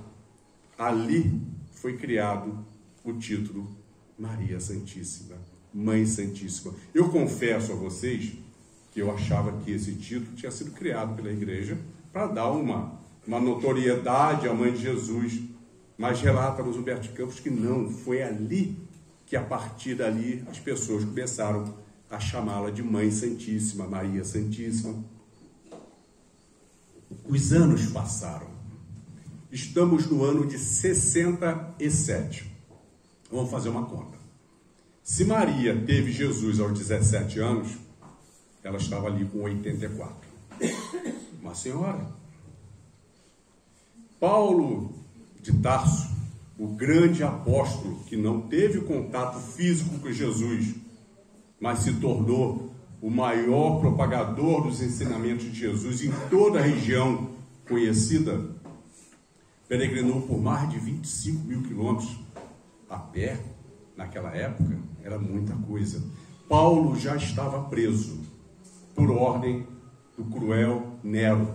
Ali foi criado o título Maria Santíssima, Mãe Santíssima. Eu confesso a vocês que eu achava que esse título tinha sido criado pela igreja para dar uma notoriedade à Mãe de Jesus, mas relata-nos Humberto de Campos que não, foi ali que a partir dali as pessoas começaram a chamá-la de Mãe Santíssima, Maria Santíssima. Os anos passaram. Estamos no ano de 67. Vamos fazer uma conta. Se Maria teve Jesus aos 17 anos, ela estava ali com 84. Uma senhora. Paulo de Tarso, o grande apóstolo que não teve contato físico com Jesus, mas se tornou o maior propagador dos ensinamentos de Jesus em toda a região conhecida, peregrinou por mais de 25 mil quilômetros a pé. Naquela época era muita coisa. Paulo já estava preso por ordem do cruel Nero,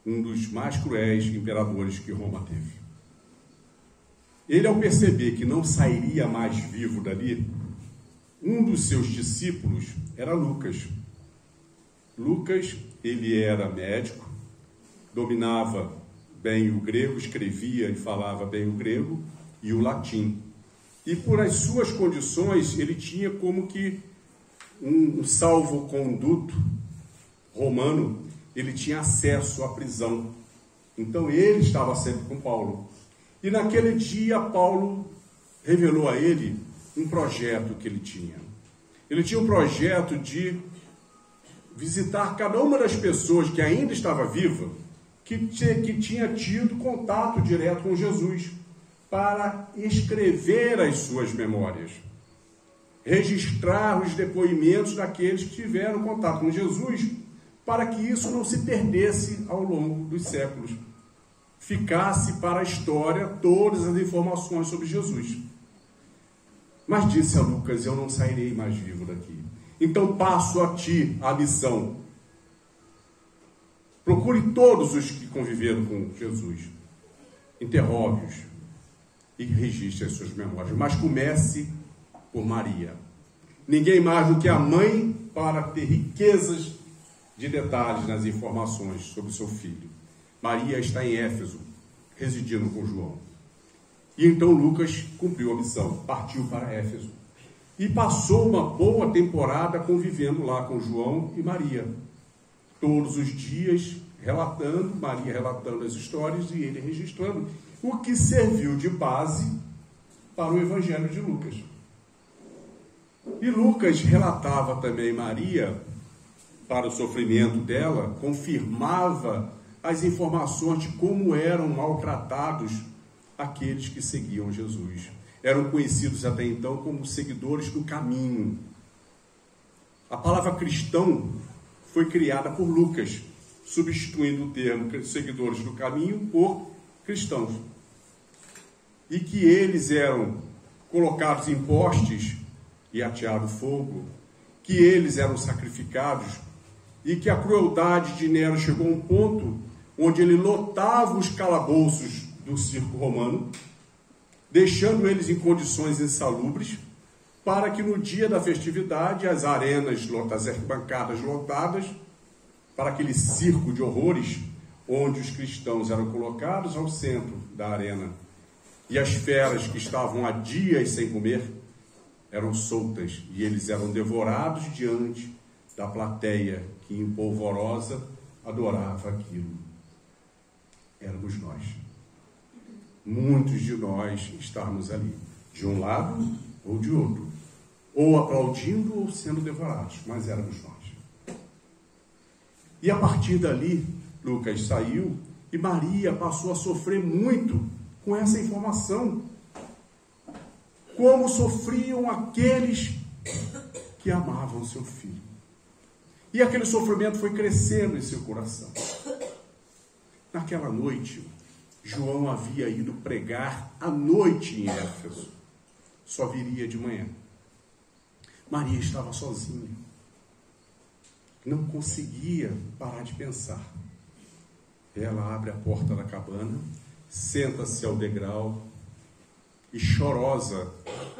um dos mais cruéis imperadores que Roma teve. Ele, ao perceber que não sairia mais vivo dali, um dos seus discípulos era Lucas. Lucas, ele era médico, dominava bem o grego, escrevia e falava bem o grego e o latim. E por as suas condições, ele tinha como que um salvo-conduto romano, ele tinha acesso à prisão. Então ele estava sempre com Paulo. E naquele dia, Paulo revelou a ele um projeto que ele tinha. Ele tinha um projeto de visitar cada uma das pessoas que ainda estava viva, que tinha tido contato direto com Jesus, para escrever as suas memórias, registrar os depoimentos daqueles que tiveram contato com Jesus, para que isso não se perdesse ao longo dos séculos, ficasse para a história todas as informações sobre Jesus. Mas disse a Lucas: eu não sairei mais vivo daqui. Então passo a ti a missão. Procure todos os que conviveram com Jesus, interrogue-os e registre as suas memórias. Mas comece por Maria. Ninguém mais do que a mãe para ter riquezas de detalhes nas informações sobre seu filho. Maria está em Éfeso, residindo com João. E então Lucas cumpriu a missão, partiu para Éfeso. E passou uma boa temporada convivendo lá com João e Maria. Todos os dias relatando, Maria relatando as histórias e ele registrando, o que serviu de base para o Evangelho de Lucas. E Lucas relatava também Maria, para o sofrimento dela, confirmava as informações de como eram maltratados aqueles que seguiam Jesus. Eram conhecidos até então como seguidores do caminho. A palavra cristão foi criada por Lucas, substituindo o termo seguidores do caminho por cristãos. E que eles eram colocados em postes e ateado fogo, que eles eram sacrificados, e que a crueldade de Nero chegou a um ponto onde ele lotava os calabouços do circo romano, deixando eles em condições insalubres, para que no dia da festividade as arenas, as arquibancadas lotadas, para aquele circo de horrores, onde os cristãos eram colocados ao centro da arena, e as feras que estavam há dias sem comer eram soltas, e eles eram devorados diante da plateia que, em polvorosa, adorava aquilo. Éramos nós. Muitos de nós estávamos ali, de um lado ou de outro, ou aplaudindo ou sendo devorados, mas éramos nós. E a partir dali, Lucas saiu e Maria passou a sofrer muito com essa informação. Como sofriam aqueles que amavam seu filho. E aquele sofrimento foi crescendo em seu coração. Naquela noite, João havia ido pregar à noite em Éfeso. Só viria de manhã. Maria estava sozinha. Não conseguia parar de pensar. Ela abre a porta da cabana, senta-se ao degrau e, chorosa,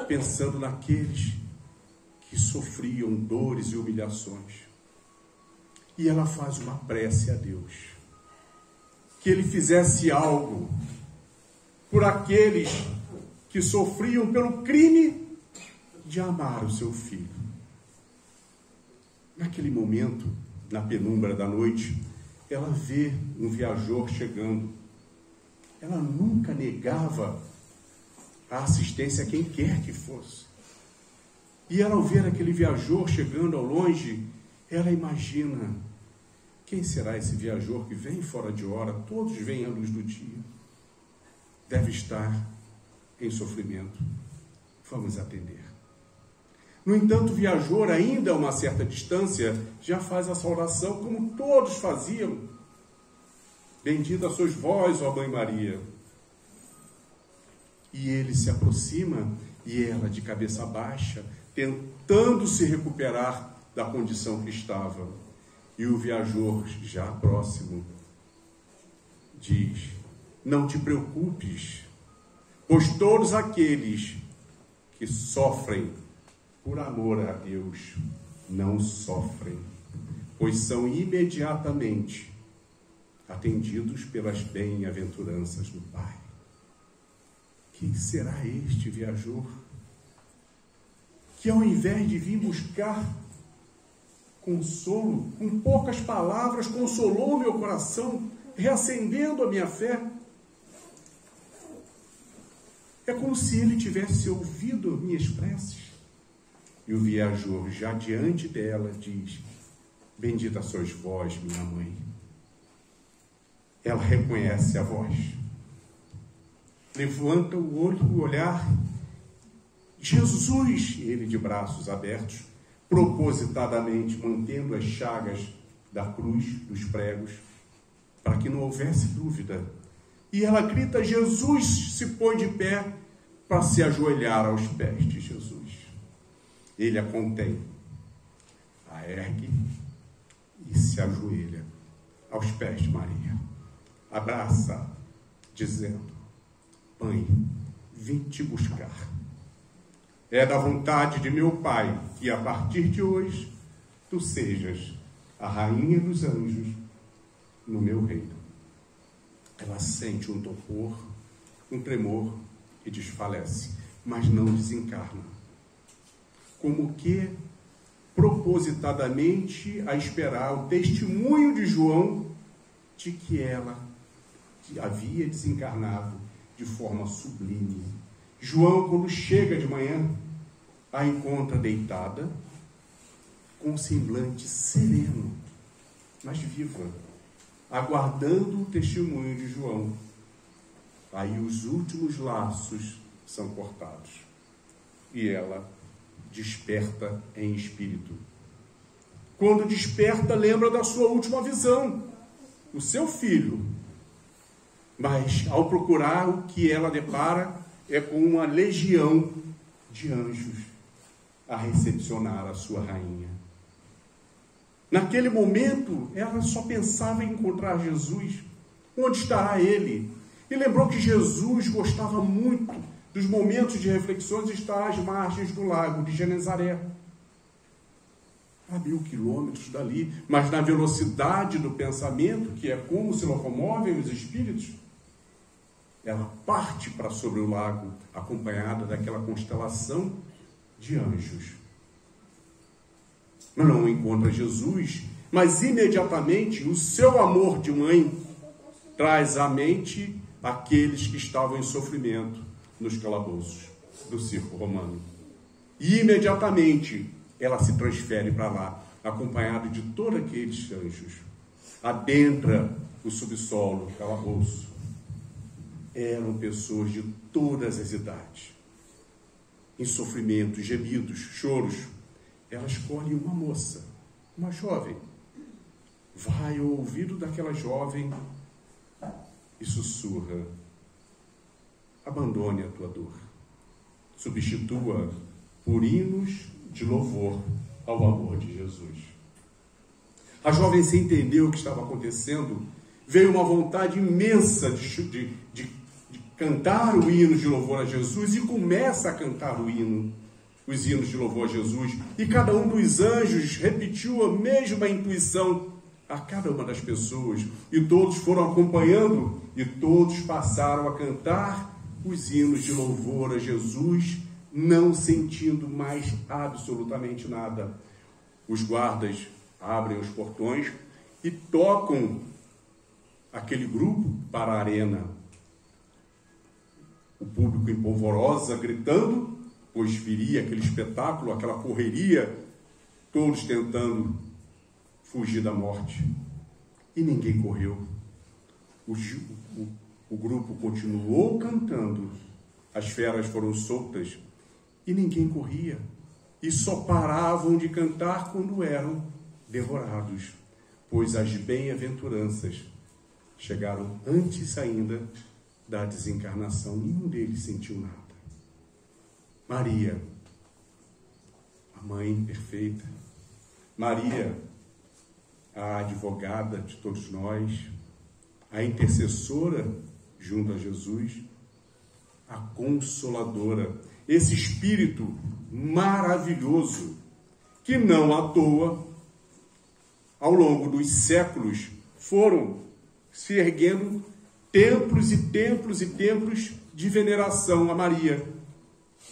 pensando naqueles que sofriam dores e humilhações. E ela faz uma prece a Deus, que Ele fizesse algo por aqueles que sofriam pelo crime de amar o seu filho. Naquele momento, na penumbra da noite, ela vê um viajor chegando. Ela nunca negava a assistência a quem quer que fosse. E ela, ao ver aquele viajor chegando ao longe, ela imagina: quem será esse viajor que vem fora de hora? Todos vêm à luz do dia. Deve estar em sofrimento. Vamos atender. No entanto, o viajor, ainda a uma certa distância, já faz a saudação como todos faziam. Bendita sois vós, ó Mãe Maria. E ele se aproxima e ela, de cabeça baixa, tentando se recuperar da condição que estava. E o viajor, já próximo, diz: não te preocupes, pois todos aqueles que sofrem por amor a Deus não sofrem, pois são imediatamente atendidos pelas bem-aventuranças do Pai. Quem será este viajor que, ao invés de vir buscar consolo, com poucas palavras, consolou meu coração, reacendendo a minha fé? É como se ele tivesse ouvido minhas preces. E o viajor, já diante dela, diz: bendita sois vós, minha mãe. Ela reconhece a voz. Levanta o olho, o olhar. Jesus, ele de braços abertos, propositadamente mantendo as chagas da cruz, dos pregos, para que não houvesse dúvida. E ela grita: Jesus, se põe de pé para se ajoelhar aos pés de Jesus. Ele a contém, a ergue e se ajoelha aos pés de Maria. Abraça, dizendo: Mãe, vim te buscar. É da vontade de meu Pai que, a partir de hoje, tu sejas a rainha dos anjos no meu reino. Ela sente um torpor, um tremor e desfalece, mas não desencarna. Como que, propositadamente, a esperar o testemunho de João de que ela havia desencarnado de forma sublime. João, quando chega de manhã, a encontra deitada, com um semblante sereno, mas viva, aguardando o testemunho de João. Aí os últimos laços são cortados e ela desperta em espírito. Quando desperta, lembra da sua última visão, o seu filho. Mas ao procurar, o que ela depara é com uma legião de anjos a recepcionar a sua rainha. Naquele momento, ela só pensava em encontrar Jesus. Onde estará ele? E lembrou que Jesus gostava muito dos momentos de reflexões estar às margens do lago de Genezaré, a 1000 quilômetros dali, mas na velocidade do pensamento, que é como se locomovem os espíritos, ela parte para sobre o lago, acompanhada daquela constelação de anjos. Não encontra Jesus, mas imediatamente o seu amor de mãe traz à mente aqueles que estavam em sofrimento nos calabouços do circo romano. E imediatamente ela se transfere para lá, acompanhada de todos aqueles anjos. Adentra o subsolo, o calabouço. Eram pessoas de todas as idades, em sofrimento, gemidos, choros. Ela escolhe uma moça, uma jovem. Vai ao ouvido daquela jovem e sussurra: abandone a tua dor, substitua por hinos de louvor ao amor de Jesus. A jovem, sem entender o que estava acontecendo, veio uma vontade imensa de cantar o hino de louvor a Jesus, e começa a cantar os hinos de louvor a Jesus, e cada um dos anjos repetiu a mesma intuição a cada uma das pessoas, e todos foram acompanhando, e todos passaram a cantar os hinos de louvor a Jesus, não sentindo mais absolutamente nada. Os guardas abrem os portões e tocam aquele grupo para a arena. O público em polvorosa, gritando, pois viria aquele espetáculo, aquela correria, todos tentando fugir da morte. E ninguém correu. O grupo continuou cantando, as feras foram soltas e ninguém corria. e só paravam de cantar quando eram devorados, pois as bem-aventuranças chegaram antes ainda da desencarnação. Nenhum deles sentiu nada. Maria, a mãe perfeita, Maria, a advogada de todos nós, a intercessora junto a Jesus, a consoladora, esse espírito maravilhoso que não à toa, ao longo dos séculos, foram se erguendo templos e templos e templos de veneração a Maria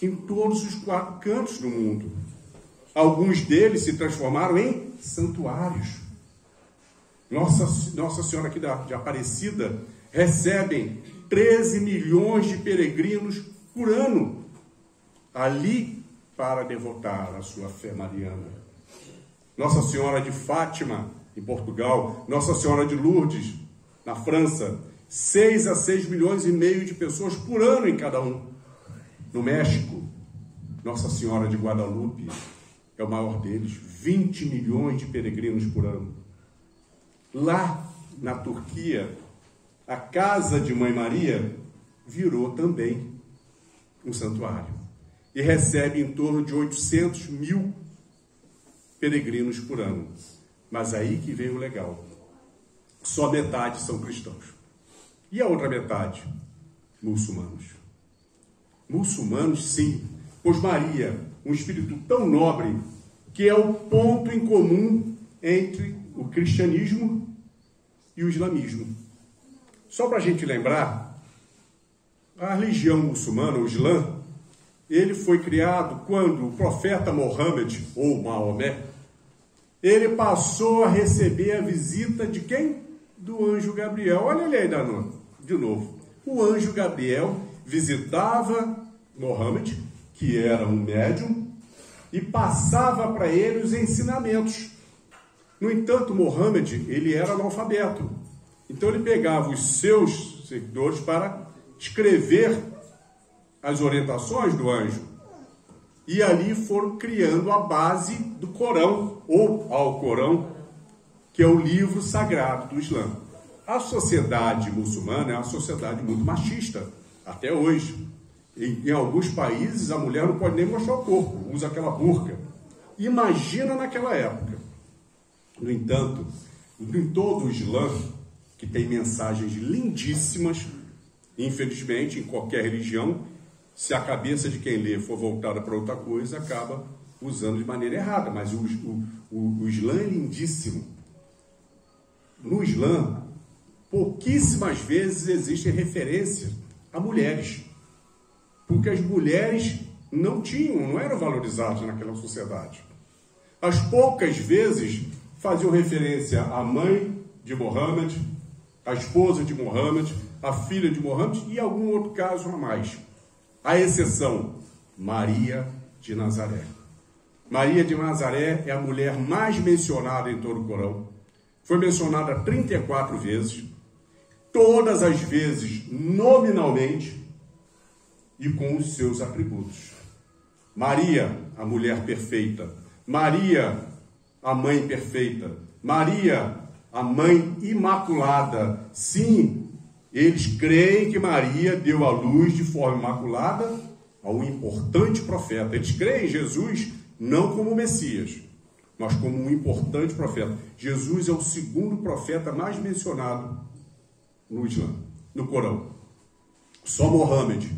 em todos os 4 cantos do mundo. Alguns deles se transformaram em santuários. Nossa Senhora aqui de Aparecida recebem 13 milhões de peregrinos por ano ali para devotar a sua fé mariana. Nossa Senhora de Fátima, em Portugal, Nossa Senhora de Lourdes, na França, 6 a 6 milhões e meio de pessoas por ano em cada um. No México, Nossa Senhora de Guadalupe é o maior deles, 20 milhões de peregrinos por ano. Lá na Turquia, a casa de Mãe Maria virou também um santuário e recebe em torno de 800 mil peregrinos por ano. Mas aí que vem o legal. Só metade são cristãos. E a outra metade? Muçulmanos. Muçulmanos, sim, pois Maria, um espírito tão nobre, que é o ponto em comum entre o cristianismo e o islamismo. Só para a gente lembrar, a religião muçulmana, o Islã, ele foi criado quando o profeta Mohammed, ou Maomé, ele passou a receber a visita de quem? Do anjo Gabriel. Olha ele aí, de novo. O anjo Gabriel visitava Mohammed, que era um médium, e passava para ele os ensinamentos. No entanto, Mohammed, ele era analfabeto. Então ele pegava os seus seguidores para escrever as orientações do anjo. E ali foram criando a base do Corão, ou Alcorão, que é o livro sagrado do Islã. A sociedade muçulmana é uma sociedade muito machista, até hoje. Em alguns países, a mulher não pode nem mostrar o corpo, usa aquela burca. Imagina naquela época. No entanto, em todo o Islã, que tem mensagens lindíssimas, infelizmente, em qualquer religião, se a cabeça de quem lê for voltada para outra coisa, acaba usando de maneira errada. Mas o Islã é lindíssimo. No Islã, pouquíssimas vezes existem referências a mulheres, porque as mulheres não eram valorizadas naquela sociedade. As poucas vezes faziam referência à mãe de Mohammed, à esposa de Mohammed, à filha de Mohammed e algum outro caso a mais. A exceção, Maria de Nazaré. Maria de Nazaré é a mulher mais mencionada em todo o Corão. Foi mencionada 34 vezes, todas as vezes nominalmente e com os seus atributos. Maria, a mulher perfeita. Maria, a mãe perfeita. Maria, a mãe imaculada. Sim, eles creem que Maria deu à luz de forma imaculada a um importante profeta. Eles creem em Jesus não como Messias, mas como um importante profeta. Jesus é o segundo profeta mais mencionado no Islã, no Corão. Só Mohammed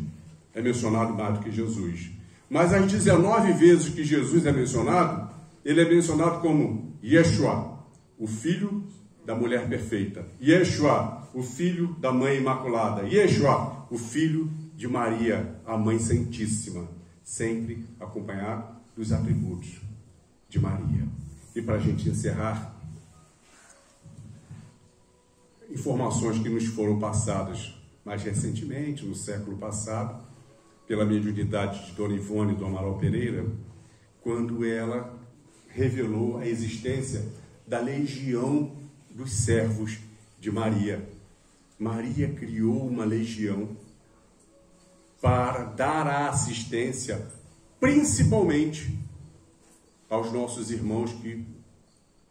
é mencionado mais do que Jesus. Mas as 19 vezes que Jesus é mencionado, ele é mencionado como Yeshua, o filho da mulher perfeita. Yeshua, o filho da mãe imaculada. Yeshua, o filho de Maria, a mãe santíssima, sempre acompanhado dos atributos de Maria. E para a gente encerrar, informações que nos foram passadas mais recentemente, no século passado, pela mediunidade de Dona Ivone do Amaral Pereira, quando ela revelou a existência da legião dos servos de Maria. Maria criou uma legião para dar a assistência, principalmente aos nossos irmãos que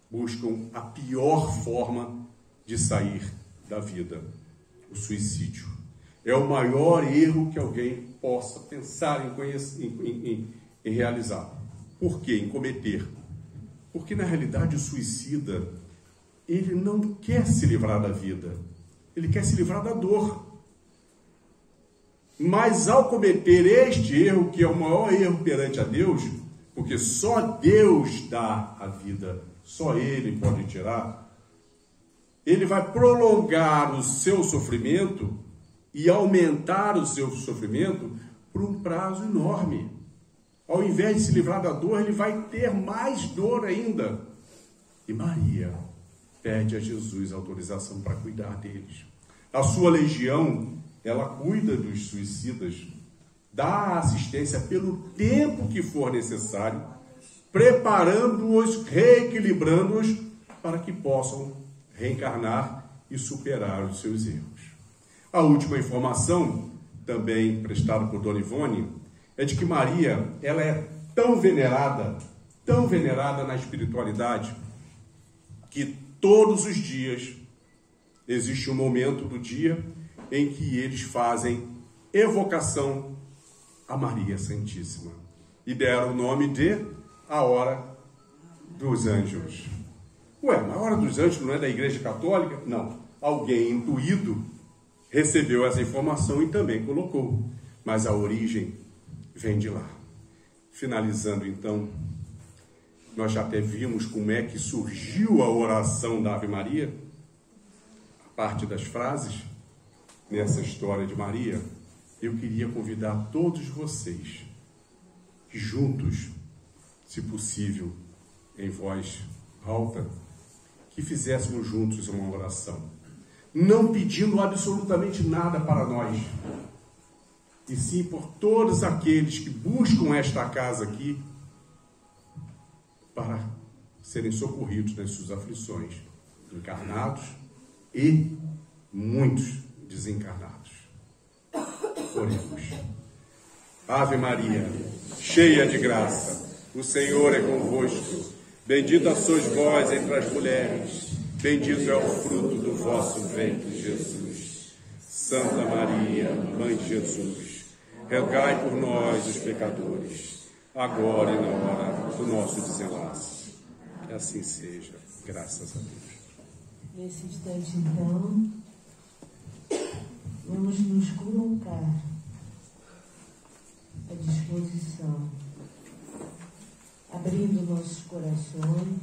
buscam a pior forma de sair da vida, o suicídio. É o maior erro que alguém possa pensar em realizar. Por quê? Em cometer. Porque, na realidade, o suicida, ele não quer se livrar da vida. Ele quer se livrar da dor. Mas, ao cometer este erro, que é o maior erro perante a Deus, porque só Deus dá a vida, só Ele pode tirar, ele vai prolongar o seu sofrimento e aumentar o seu sofrimento por um prazo enorme. Ao invés de se livrar da dor, ele vai ter mais dor ainda. E Maria pede a Jesus autorização para cuidar deles. A sua legião, ela cuida dos suicidas, dá assistência pelo tempo que for necessário, preparando-os, reequilibrando-os para que possam reencarnar e superar os seus erros. A última informação, também prestada por Dona Ivone, é de que Maria, ela é tão venerada na espiritualidade, que todos os dias existe um momento do dia em que eles fazem evocação a Maria Santíssima e deram o nome de a Hora dos Anjos. Ué, mas a Hora dos Anjos não é da Igreja Católica? Não. Alguém intuído recebeu essa informação e também colocou. Mas a origem vem de lá. Finalizando, então, nós já até vimos como é que surgiu a oração da Ave Maria, a parte das frases, nessa história de Maria. Eu queria convidar todos vocês, juntos, se possível, em voz alta, que fizéssemos juntos uma oração, não pedindo absolutamente nada para nós, e sim por todos aqueles que buscam esta casa aqui para serem socorridos nas suas aflições, encarnados e muitos desencarnados. Oremos. Ave Maria, cheia de graça, o Senhor é convosco. Bendita sois vós entre as mulheres, bendito é o fruto do vosso ventre, Jesus. Santa Maria, Mãe de Jesus, rogai por nós, os pecadores, agora e na hora do nosso desenlace. Que assim seja, graças a Deus. Nesse instante, então, vamos nos colocar à disposição, abrindo nossos corações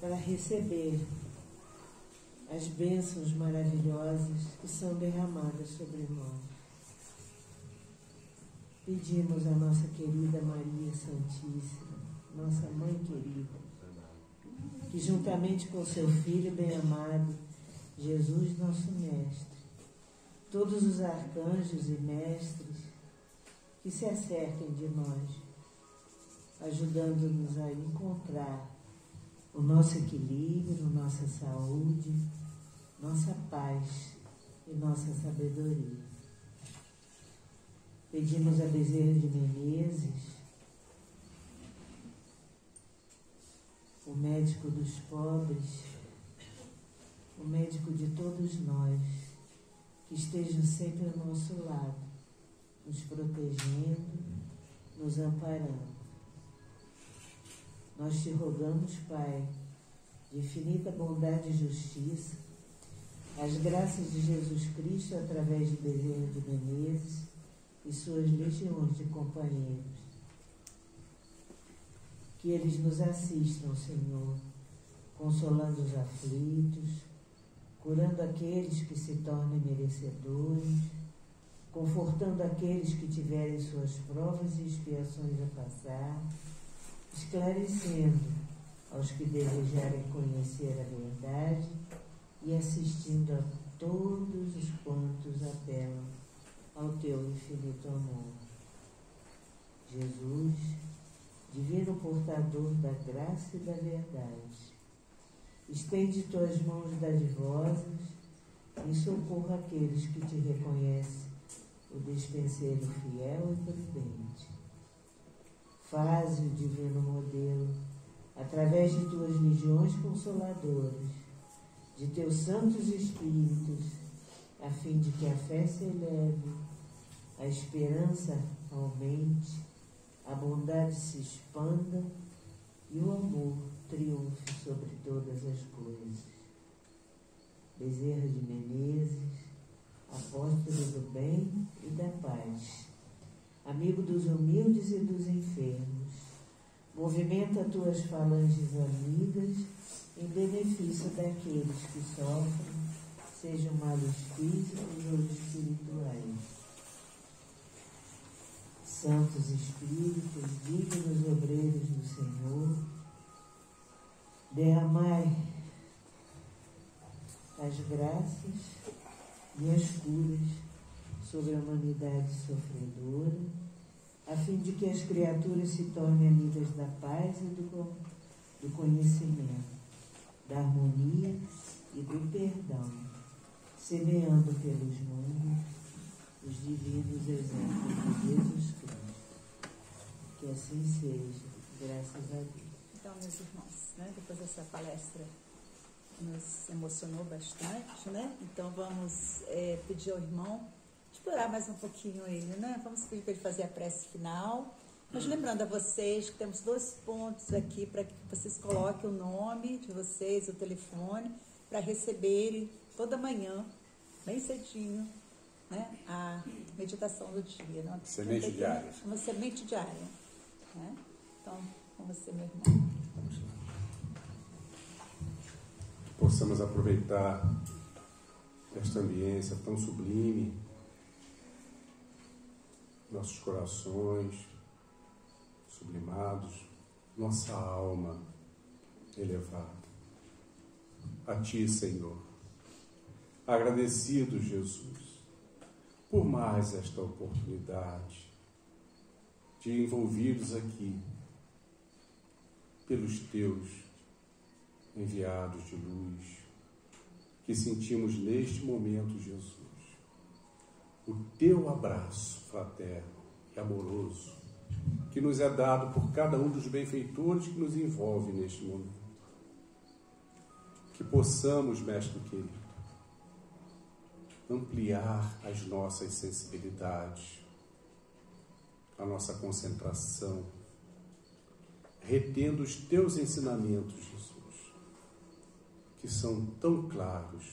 para receber as bênçãos maravilhosas que são derramadas sobre nós. Pedimos a nossa querida Maria Santíssima, nossa Mãe querida, que juntamente com seu Filho bem-amado, Jesus, nosso Mestre, todos os arcanjos e mestres que se acerquem de nós, ajudando-nos a encontrar o nosso equilíbrio, nossa saúde, nossa paz e nossa sabedoria. Pedimos a Bezerra de Menezes, o médico dos pobres, o médico de todos nós, que estejam sempre ao nosso lado, nos protegendo, nos amparando. Nós te rogamos, Pai, de infinita bondade e justiça, as graças de Jesus Cristo através de Bezerra de Menezes e suas legiões de companheiros. Que eles nos assistam, Senhor, consolando os aflitos, curando aqueles que se tornem merecedores, confortando aqueles que tiverem suas provas e expiações a passar, esclarecendo aos que desejarem conhecer a verdade e assistindo a todos os quantos apelam ao teu infinito amor. Jesus, divino portador da graça e da verdade, estende tuas mãos dadivosas e socorra aqueles que te reconhecem o despenseiro fiel e prudente. Faze o divino modelo, através de tuas legiões consoladoras, de teus santos espíritos, a fim de que a fé se eleve, a esperança aumente, a bondade se expanda e o amor triunfe sobre todas as coisas. Bezerra de Menezes, apóstolo do bem e da paz, amigo dos humildes e dos enfermos, movimenta tuas falanges amigas em benefício daqueles que sofrem, sejam males físicos ou espirituais. Santos Espíritos, dignos obreiros do Senhor, derramai as graças e as curas sobre a humanidade sofredora, a fim de que as criaturas se tornem amigas da paz e do conhecimento, da harmonia e do perdão, semeando pelos mundos os divinos exemplos de Jesus Cristo. Que assim seja, graças a Deus. Então, meus irmãos, né, depois dessa palestra nos emocionou bastante, né? Então vamos pedir ao irmão explorar mais um pouquinho ele, né? Vamos pedir para ele fazer a prece final. Mas lembrando a vocês que temos 2 pontos aqui para que vocês coloquem o nome de vocês, o telefone, para receberem toda manhã, bem cedinho, né? A meditação do dia. Né? Semente diária. Uma semente diária. Né? Então, com você, meu irmão. Vamos lá. Que possamos aproveitar esta ambiência tão sublime, nossos corações sublimados, nossa alma elevada. A Ti, Senhor, agradecido, Jesus, por mais esta oportunidade de envolvidos aqui pelos Teus enviados de luz, que sentimos neste momento, Jesus, o Teu abraço fraterno e amoroso, que nos é dado por cada um dos benfeitores que nos envolve neste momento. Que possamos, Mestre querido, ampliar as nossas sensibilidades, a nossa concentração, retendo os Teus ensinamentos, Jesus, que são tão claros,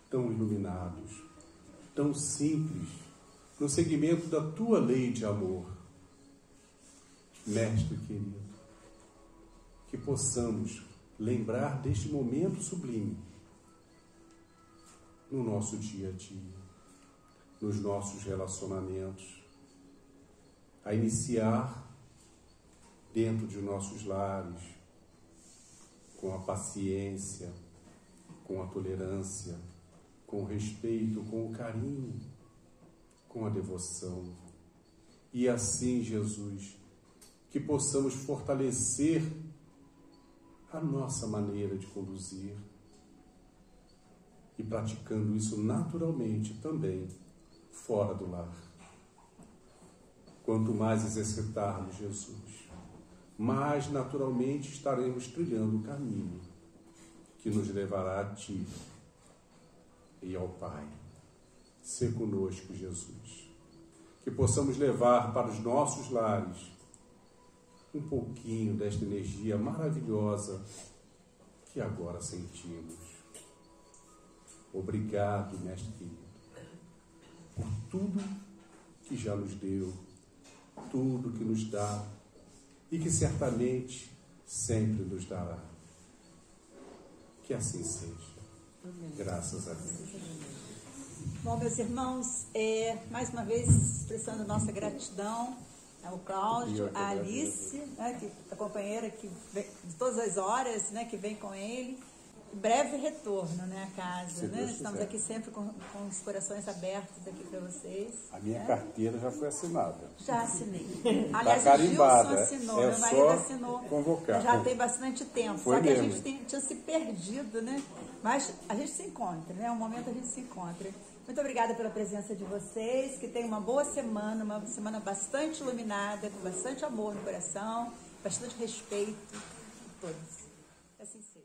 tão iluminados, tão simples, no seguimento da Tua lei de amor. Mestre querido, que possamos lembrar deste momento sublime no nosso dia a dia, nos nossos relacionamentos, a iniciar dentro de nossos lares, com a paciência, com a tolerância, com o respeito, com o carinho, com a devoção. E assim, Jesus, que possamos fortalecer a nossa maneira de conduzir e praticando isso naturalmente também fora do lar. Quanto mais exercitarmos, Jesus, mais naturalmente estaremos trilhando o caminho que nos levará a Ti e ao Pai. Sê conosco, Jesus. Que possamos levar para os nossos lares um pouquinho desta energia maravilhosa que agora sentimos. Obrigado, Mestre querido, por tudo que já nos deu, tudo que nos dá e que certamente sempre nos dará. Que assim seja. Graças a Deus. Bom, meus irmãos, mais uma vez expressando nossa gratidão ao Cláudio, à Alice, né, que a companheira que vem de todas as horas, né, que vem com ele. Breve retorno, né, à casa, né? Estamos aqui sempre com os corações abertos aqui para vocês. A minha carteira já foi assinada. Já assinei. Aliás, tá o Gilson assinou, meu marido assinou. Convocar. Já tem bastante tempo. Foi só que mesmo. a gente tinha se perdido, né? Mas a gente se encontra, né? Um momento a gente se encontra. Muito obrigada pela presença de vocês, que tenham uma boa semana, uma semana bastante iluminada, com bastante amor no coração, bastante respeito por todos. Assim seja.